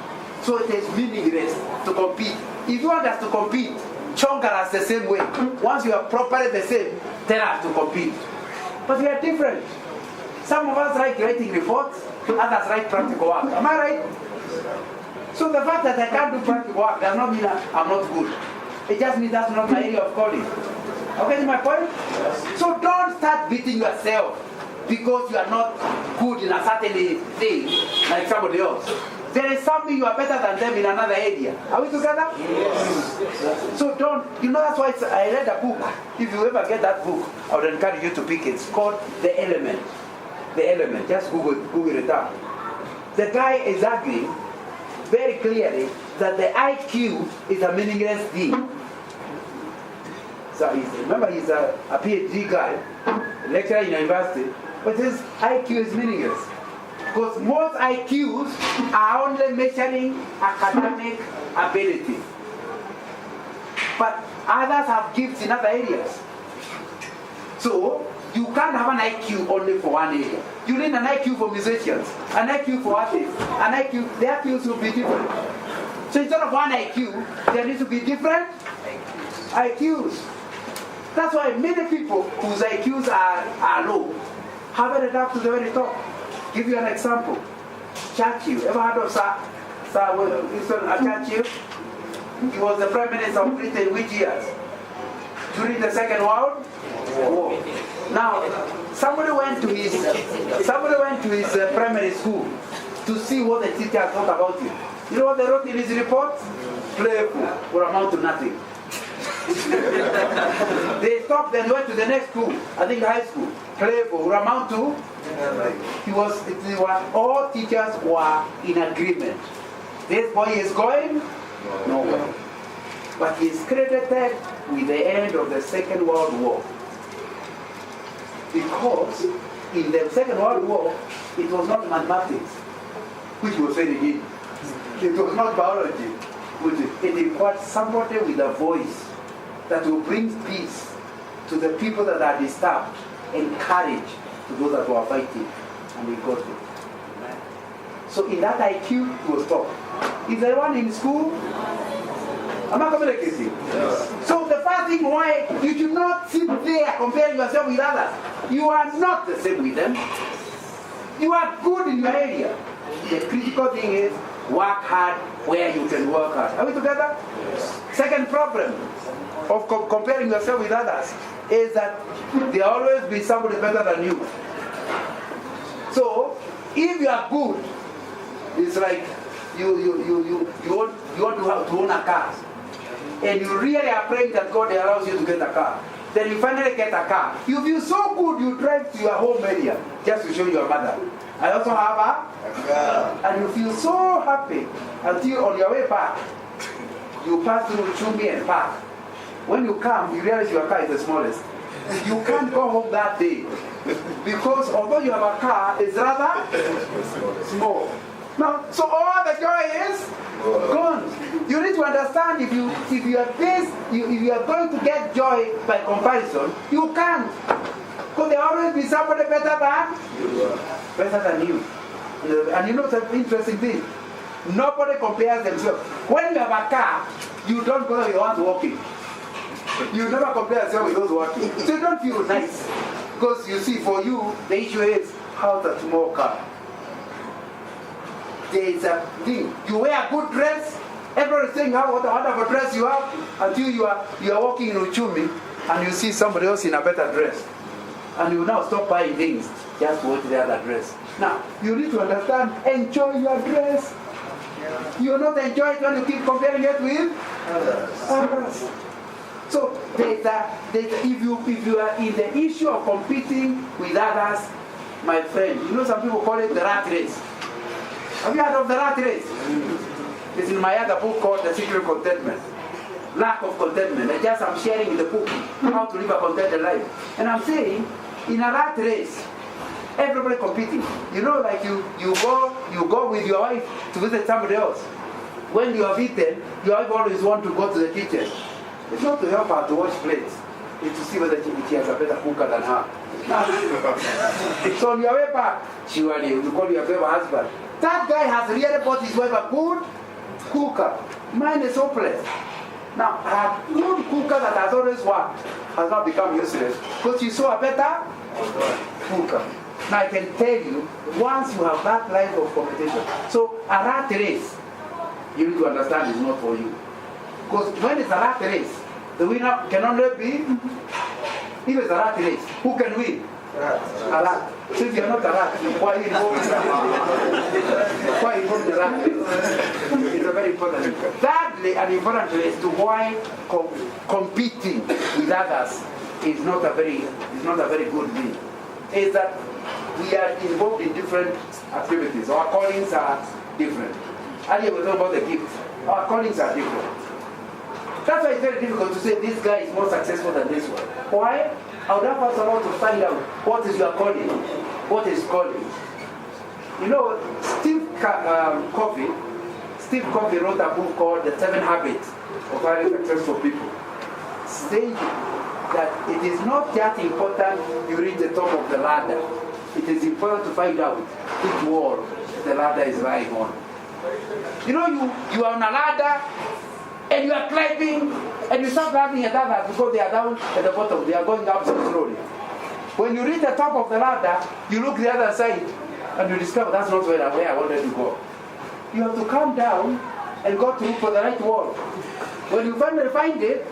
So it is meaningless to compete. If you want us to compete, chonga us the same way. Once you are properly the same, tell us to compete. But we are different. Some of us like writing reports, others write practical work. Am I right? So the fact that I can't do practical work does not mean I'm not good. It just means that's not my area of calling. Okay, my point? So don't start beating yourself because you are not good in a certain thing like somebody else. There is something you are better than them in another area. Are we together? Yes. So don't, that's why I read a book. If you ever get that book, I would encourage you to pick it. It's called The Element. The Element. Just Google it up. The guy is arguing very clearly that the IQ is a meaningless thing. So remember, he's a PhD guy, a lecturer in university, but his IQ is meaningless. Because most IQs are only measuring academic ability. But others have gifts in other areas. So you can't have an IQ only for one area. You need an IQ for musicians, an IQ for artists, an IQ, the IQs will be different. So instead of one IQ, there needs to be different IQs. That's why many people whose IQs are low have ended up to the very top. Give you an example. Churchill. Ever heard of Sir Winston Churchill? He was the Prime Minister of Britain which years? During the Second World War. Now, somebody went to his primary school to see what the teacher thought about him. You know what they wrote in his report? Playful, will amount to nothing. They stopped and went to the next school, I think high school. Playful, will amount to? All teachers were in agreement. This boy is going nowhere. But he is credited with the end of the Second World War. Because in the Second World War, it was not mathematics, which was very easy. It was not biology, which it required somebody with a voice that will bring peace to the people that are disturbed and courage to those that were fighting. And we got it. So in that IQ, it was taught. Is there one in school? Am I communicating? Yes. So the first thing why you should not sit there comparing yourself with others. You are not the same with them. You are good in your area. The critical thing is work hard where you can work hard. Are we together? Yes. Second problem of comparing yourself with others is that there always be somebody better than you. So if you are good, it's like you want to own a car, and you really are praying that God allows you to get a car. Then you finally get a car. You feel so good, you drive to your home area just to show your mother. I also have a car. And you feel so happy until on your way back, you pass through Chumi and Park. When you come, you realize your car is the smallest. You can't go home that day because although you have a car, it's rather small. Now, so all the joy is gone. You need to understand if you are going to get joy by comparison, you can't. Because there always be somebody better than you. And you know the interesting thing? Nobody compares themselves. When you have a car, you don't go with the ones walking. You never compare yourself with those walking. So you don't feel nice. Because you see, for you, the issue is how the tomorrow car. There is a thing. You wear a good dress, everybody is saying what a wonderful dress you have, until you are walking in Uchumi and you see somebody else in a better dress. And you now stop buying things just to watch the other dress. Now, you need to understand, enjoy your dress. You will not enjoy it when you keep comparing it with others. So, if you are in the issue of competing with others, my friend, you know some people call it the rat race. Have you heard of the rat race? It's in my other book called The Secret of Contentment. Lack of contentment. And just I'm sharing in the book how to live a contented life. And I'm saying, in a rat race, everybody competing. You know, like you go with your wife to visit somebody else. When you have eaten, your wife always wants to go to the kitchen. It's not to help her to wash plates. It's to see whether she has a better cooker than her. It's on your way back. Surely you call your favorite husband. That guy has really bought his wife a good cooker. Mine is hopeless. Now, a good cooker that has always worked has now become useless because you saw a better cooker. Now, I can tell you, once you have that line of competition, so a rat race, you need to understand is not for you. Because when it's a rat race, the winner can only be, if it's a rat race, who can win? A rat. So if you're not a rat, why you involved in the rat race? It's a very important thing. Thirdly, an important is to why competing with others is not a very good thing. Is that we are involved in different activities. Our callings are different. Earlier we talked about the gifts. Our callings are different. That's why it's very difficult to say this guy is more successful than this one. Why? I would have us all to find out what is your calling, what is calling. You know, Steve Covey wrote a book called The 7 Habits of Highly Successful People, saying that it is not just important you reach the top of the ladder. It is important to find out which wall the ladder is lying on. You know, you are on a ladder, and you are climbing, and you start laughing at others because they are down at the bottom. They are going up so slowly. When you reach the top of the ladder, you look the other side, and you discover that's not where I wanted to go. You have to come down and go to look for the right wall. When you finally find it,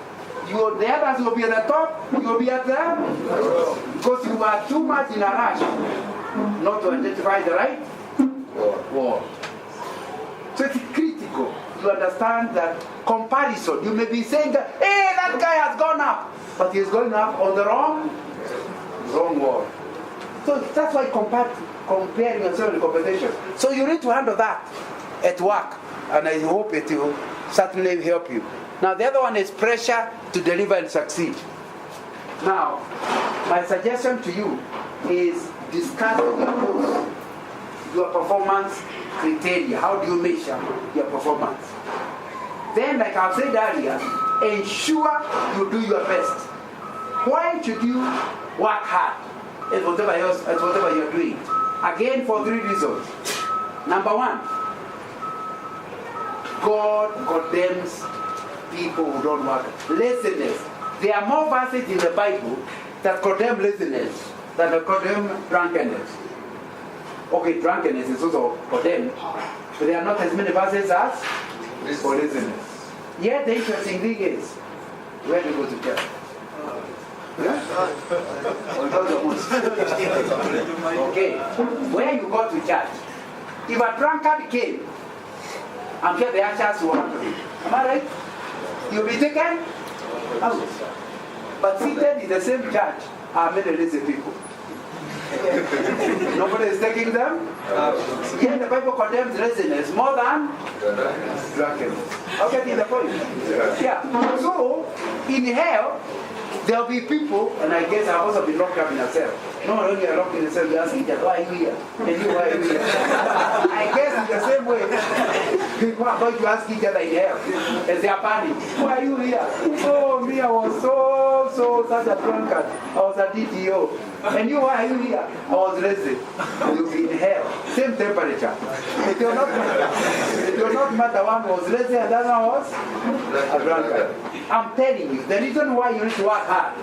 the others will be at the top, you will be at the because you are too much in a rush not to identify the right wall. So it's critical. You understand that comparison. You may be saying that, hey, that guy has gone up, but he's going up on the wrong wall. So that's why comparing yourself in competition. So you need to handle that at work, and I hope it will certainly help you. Now the other one is pressure to deliver and succeed. Now, my suggestion to you is discuss with your boss your performance criteria. How do you measure your performance? Then, like I said earlier, ensure you do your best. Why should you work hard at whatever you're doing? Again, for 3 reasons. Number 1, God condemns people who don't work. Laziness. There are more verses in the Bible that condemn laziness than that condemn drunkenness. Okay, drunkenness is also condemned, but there are not as many verses as for laziness. Yet the interesting thing is, where do you go to church? Okay, where you go to church? If a drunkard came, I'm sure the ushers will want to be. Am I right? You'll be taken out. But seated in the same church are many lazy people. Nobody is taking them. Yet the Bible condemns laziness more than drunkenness. Okay, the point. Yeah. So in hell, there'll be people, and I guess I've also been locked up in a cell. No, when you're locked in a cell, you ask each other, why are you here? And you, why are you here? I guess in the same way, people are going to ask each other in hell as they are panic. Why are you here? Oh, me, I was such a drunkard. I was a DTO. And you, why are you here? I was lazy. You'll be in hell. Same temperature. It will not matter. One was lazy and the other was a drunkard. I'm telling you, the reason why you need to work hard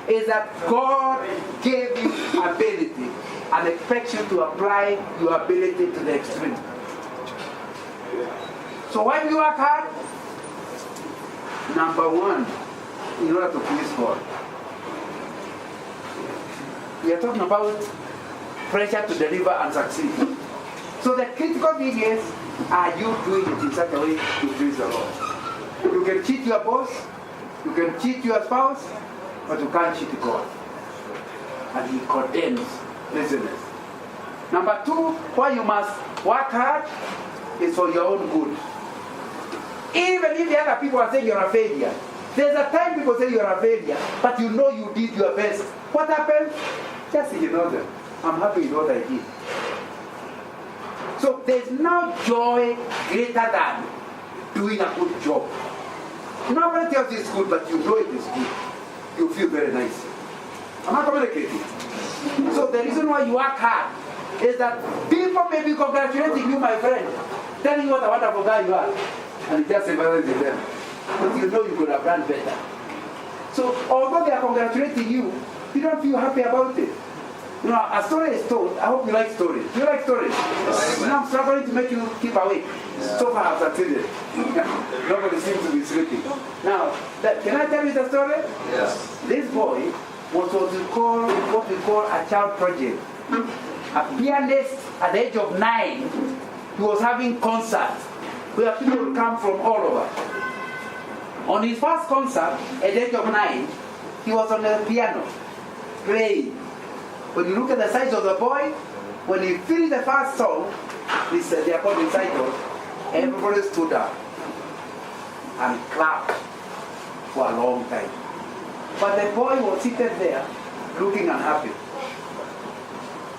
is that God gave you ability and expects you to apply your ability to the extreme. So why do you work hard? Number 1, in order to please God. We are talking about pressure to deliver and succeed. So the critical thing is, are you doing it in such a way to please the Lord? You can cheat your boss, you can cheat your spouse, but you can't cheat God. And He condemns laziness. Number 2, why you must work hard is for your own good. Even if the other people are saying you're a failure, there's a time people say you're a failure, but you know you did your best. What happened? Just ignore them. I'm happy with what I did. So there's no joy greater than doing a good job. Nobody tells you it's good, but you know it is good. You feel very nice. Am I communicating? So the reason why you work hard is that people may be congratulating you, my friend, telling you what a wonderful guy you are, and it just sympathizes them. But you know you could have done better. So although they are congratulating you, you don't feel happy about it. You know, a story is told. I hope you like stories. Do you like stories? Now I'm struggling to make you keep awake. So far I've succeeded. Nobody seems to be sleeping. Now, can I tell you the story? Yes. This boy was what we call a child project. A pianist at the age of 9, he was having concerts where people would come from all over. On his first concert at the age of 9, he was on the piano, playing. When you look at the size of the boy, when he finished the first song, they are called recitals, everybody stood up and clapped for a long time. But the boy was seated there, looking unhappy.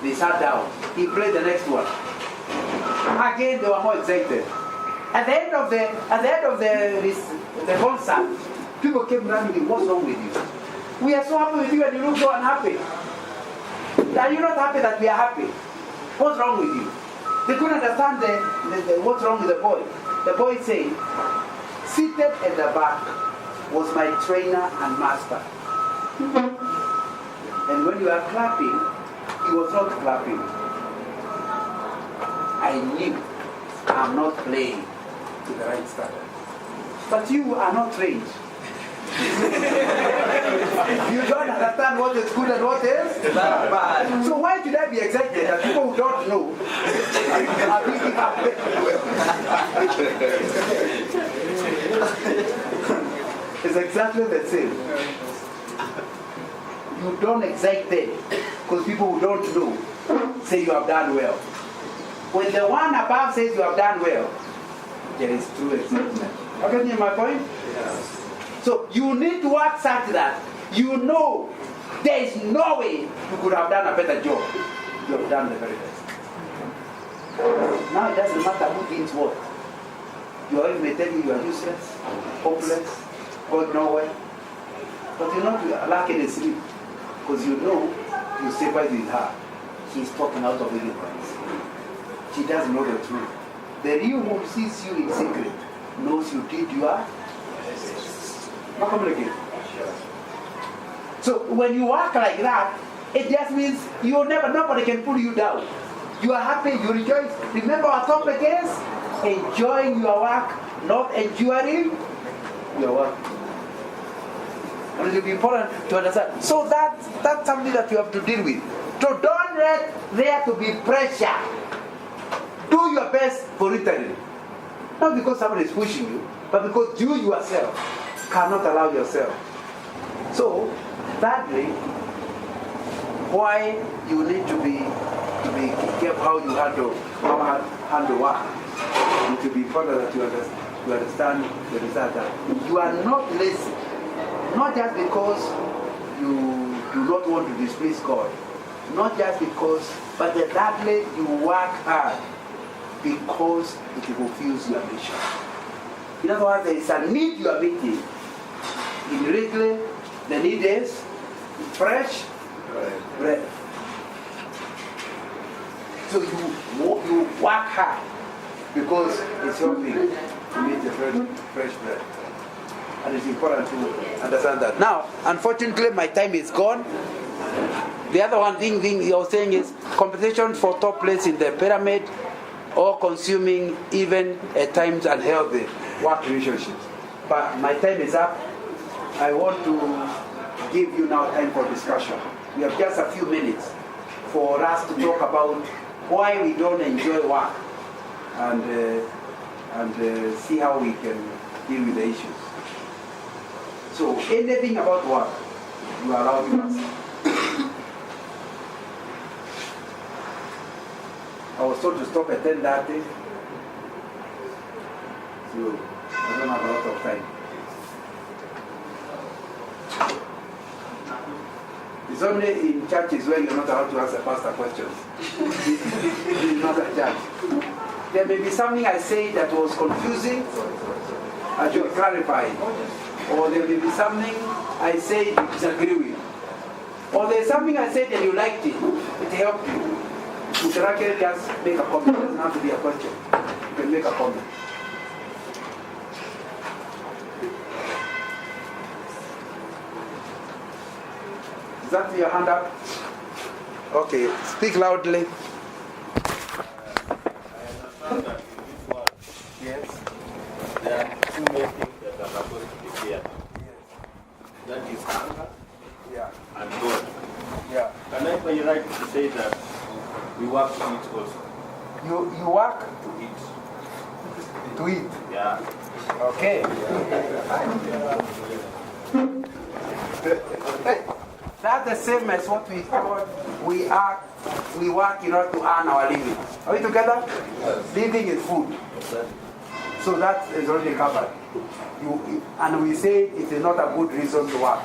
They sat down. He played the next one. Again, they were more excited. At the end of the concert, people came running. What's wrong with you? We are so happy with you, and you look so unhappy. Are you not happy that we are happy? What's wrong with you? They couldn't understand what's wrong with the boy. The boy said, seated at the back was my trainer and master. And when you are clapping, he was not clapping. I knew I'm not playing to the right standard. But you are not trained. You don't understand what is good and what is bad. So why should I be excited that people who don't know are picking up? It's exactly the same. You don't excite them because people who don't know say you have done well. When the one above says you have done well, there is true excitement. Okay, you my point? Yes. So you need to work such that you know there is no way you could have done a better job. you have done the very best. Now it doesn't matter who thinks what. You already may tell you are useless, hopeless, going nowhere. But you're not lacking in sleep. Because you know you stay by with her. She's talking out of ignorance. She doesn't know the truth. The real who sees you in secret knows you did your best. Not complicated. So when you work like that, it just means nobody can pull you down. You are happy, you rejoice. Remember our topic is enjoying your work, not enduring your work. And it will be important to understand. So that's something that you have to deal with. So don't let there to be pressure. Do your best voluntarily. Not because somebody is pushing you, but because you yourself cannot allow yourself. So, thirdly, why you need to be careful how you handle work. It will be important that you understand the result that you are not lazy. Not just because you do not want to displease God. Not just because, but thirdly, you work hard because it fulfills your mission. In other words, there is a need you are meeting. In Wrigley, the need is fresh bread. So you work hard because it's helping to meet the fresh bread. And it's important to understand that. Now, unfortunately, my time is gone. The other thing you're saying is competition for top place in the pyramid or consuming even at times unhealthy work relationships. But my time is up. I want to give you now time for discussion. We have just a few minutes for us to talk about why we don't enjoy work and see how we can deal with the issues. So anything about work, you are allowed to ask. I was told to stop at 10:30. So I don't have a lot of time. It's only in churches where you're not allowed to answer pastor questions. This is not a church. There may be something I say that was confusing. I should clarify it. Or there may be something I say you disagree with. Or there's something I said and you liked it. It helped you. You can actually just make a comment. It doesn't have to be a question. You can make a comment. Is that your hand up? Okay, speak loudly. I understand that in this world, Yes. there are two main things that are supposed to be feared. That is hunger Yeah. and God. Yeah. Can I be right to say that we work to eat also? You work To eat. to eat. Yeah. Okay. That's the same as what we call we work in order to earn our living. Are we together? Living is food. So that is already covered. And we say it is not a good reason to work.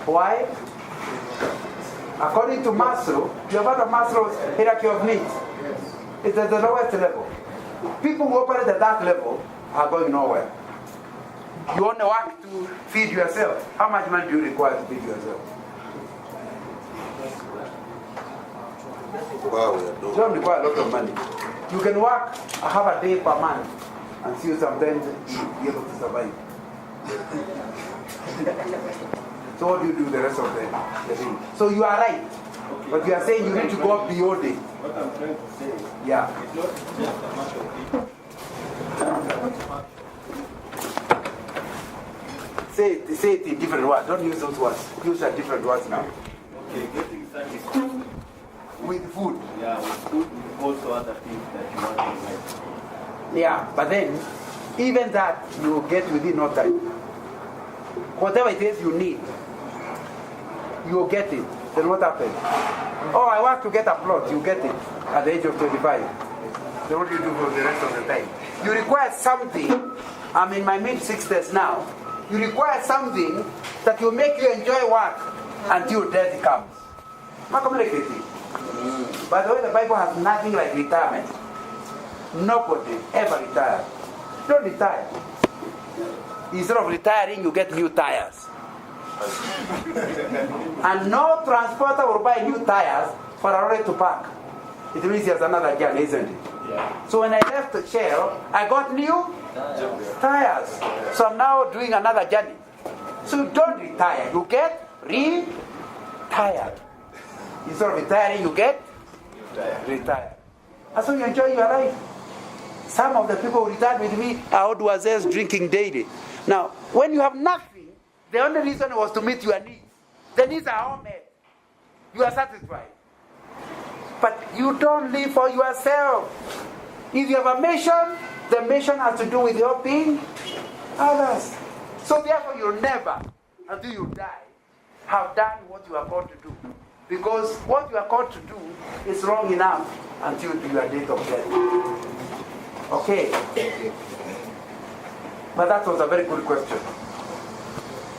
Why? According to Maslow, you have heard of Maslow's hierarchy of needs. It's at the lowest level. People who operate at that level are going nowhere. You only work to feed yourself. How much money do you require to feed yourself? Wow, You don't require a lot of money. You can work half a day per month and still sometimes be able to survive. So what do you do the rest of the day? So you are right. But you are saying you need to go beyond it. what I'm trying to say is, Yeah. it's not just a matter of people. Say it in different words. Don't use those words. Use a different words now. Okay, getting satisfied. With food. Yeah, with food, with also other things that you want in life. Yeah, but then, even that you get within no time. Whatever it is you need, you will get it. Then what happens? Oh, I want to get a plot. You get it at the age of 25. Then what do you do for the rest of the time? You require something. I'm in my mid-60s now. You require something that will make you enjoy work until death comes. Not communicating. By the way, the Bible has nothing like retirement. Nobody ever retires. Don't retire. Instead of retiring, you get new tires. And no transporter will buy new tires for a lorry to park. It means there's another journey, isn't it? Yeah. So when I left the Shell, I got new tires. So I'm now doing another journey. So you don't retire, you get retired. Instead of retiring, you get retired. And so you enjoy your life. Some of the people who retired with me are old drinking daily. Now, when you have nothing, the only reason was to meet your needs. The needs are all met. You are satisfied. But you don't live for yourself. If you have a mission, the mission has to do with helping others. So therefore you'll never, until you die, have done what you are called to do. Because what you are called to do is wrong enough until your date of death. Okay. But that was a very good question.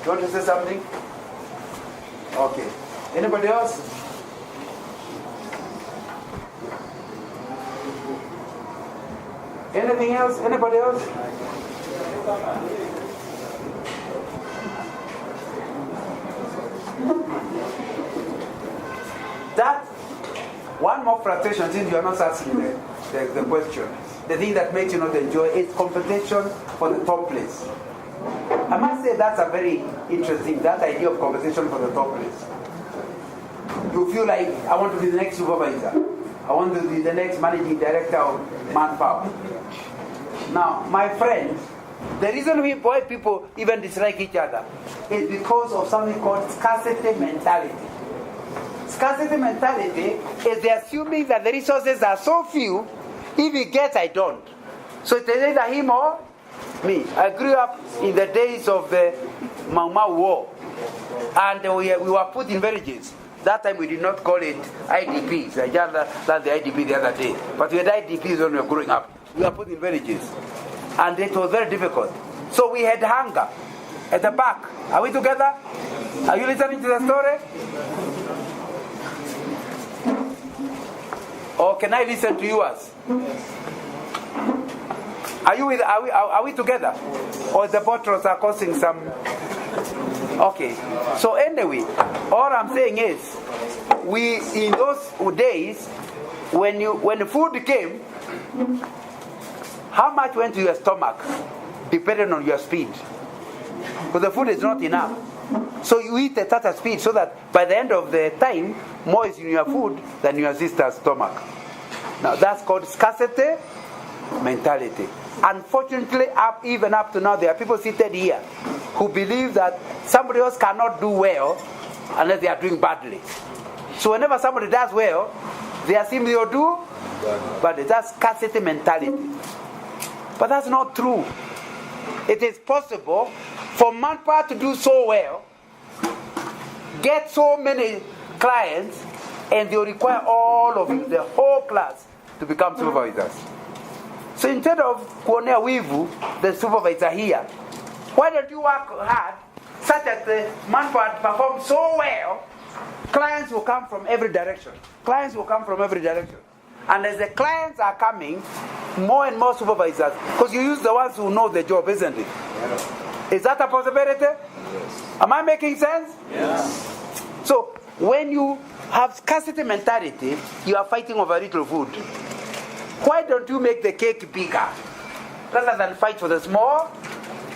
You want to say something? Okay. Anybody else? Anything else? Anybody else? That one more frustration, since you are not asking the question. The thing that makes you not enjoy is competition for the top place. I must say that's a very interesting, that idea of competition for the top place. You feel like, I want to be the next supervisor. I want to be the next managing director of manpower. Now, my friend, the reason why people even dislike each other is because of something called scarcity mentality. Scarcity mentality is the assuming that the resources are so few, if he gets, I don't. So it is either him or me. I grew up in the days of the Mau Mau War, and we were put in villages. That time we did not call it IDPs. I just learned the IDP the other day. But we had IDPs when we were growing up. We were put in villages. And it was very difficult. So we had hunger at the back. Are we together? Are you listening to the story? Or can I listen to yours? Are we together? Or the bottles are causing some... Okay. So anyway, all I'm saying is, we in those days, when the food came, how much went to your stomach depending on your speed? Because the food is not enough. So you eat at a speed so that by the end of the time, more is in your food than your sister's stomach. Now that's called scarcity mentality. Unfortunately, even up to now, there are people seated here who believe that somebody else cannot do well unless they are doing badly. So whenever somebody does well, they assume they'll do badly. That's scarcity mentality. But that's not true. It is possible for manpower to do so well, get so many clients, and they'll require all of you, the whole class, to become supervisors. So instead of kuonea wivu, the supervisor here, why don't you work hard such that the manpower performs so well, clients will come from every direction. Clients will come from every direction. And as the clients are coming, more and more supervisors, because you use the ones who know the job, isn't it? Yeah. Is that a possibility? Yes. Am I making sense? Yes. So when you have scarcity mentality, you are fighting over little food. Why don't you make the cake bigger rather than fight for the small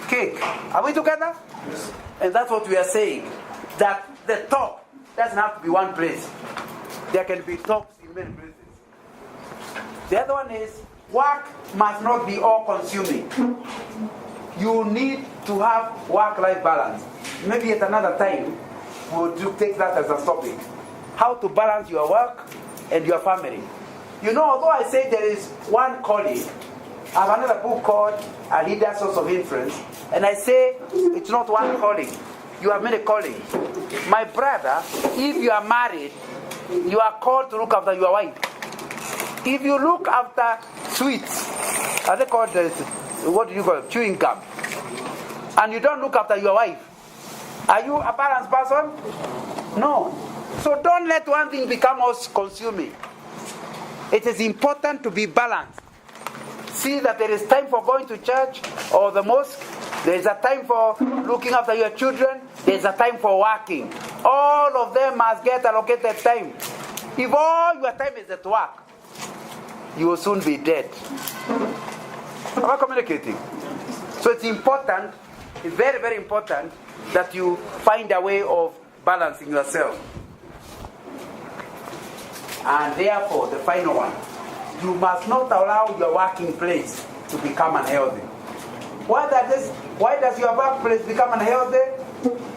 cake? Are we together? Yes. And that's what we are saying. That the top doesn't have to be one place. There can be tops in many places. The other one is, work must not be all-consuming. You need to have work-life balance. Maybe at another time, we'll take that as a topic. How to balance your work and your family. You know, although I say there is one calling, I have another book called A Leader's Source of Influence, and I say it's not one calling. You have many callings. My brother, if you are married, you are called to look after your wife. If you look after sweets, are they called, what do you call it, chewing gum, and you don't look after your wife, are you a balanced person? No. So don't let one thing become all consuming. it is important to be balanced. See that there is time for going to church or the mosque. There is a time for looking after your children. There is a time for working. All of them must get allocated time. If all your time is at work, you will soon be dead. Am I communicating? So it's important, it's very, very important that you find a way of balancing yourself. And therefore, the final one, you must not allow your working place to become unhealthy. Why does your workplace become unhealthy?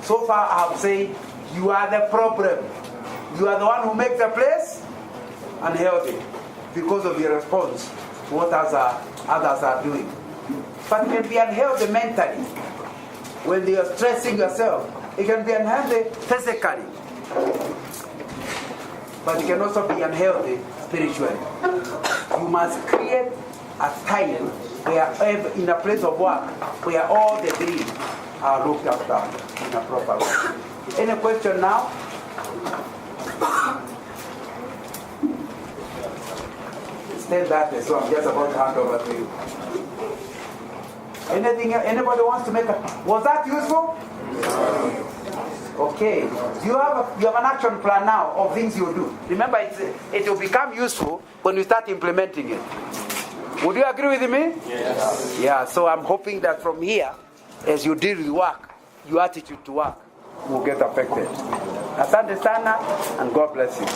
So far I have said, you are the problem. You are the one who makes the place unhealthy because of your response to what others are doing. But it can be unhealthy mentally. When you are stressing yourself, it can be unhealthy physically. But it can also be unhealthy spiritually. You must create a time where, in a place of work, where all the three are looked after in a proper way. Any question now? Stand that, so I'm just about to hand over to you. Anything? Anybody wants to make a? Was that useful? Okay. You have an action plan now of things you do. Remember, it will become useful when you start implementing it. Would you agree with me? Yes. Yeah. So I'm hoping that from here, as you deal with work, your attitude to work will get affected. Asante sana, and God bless you.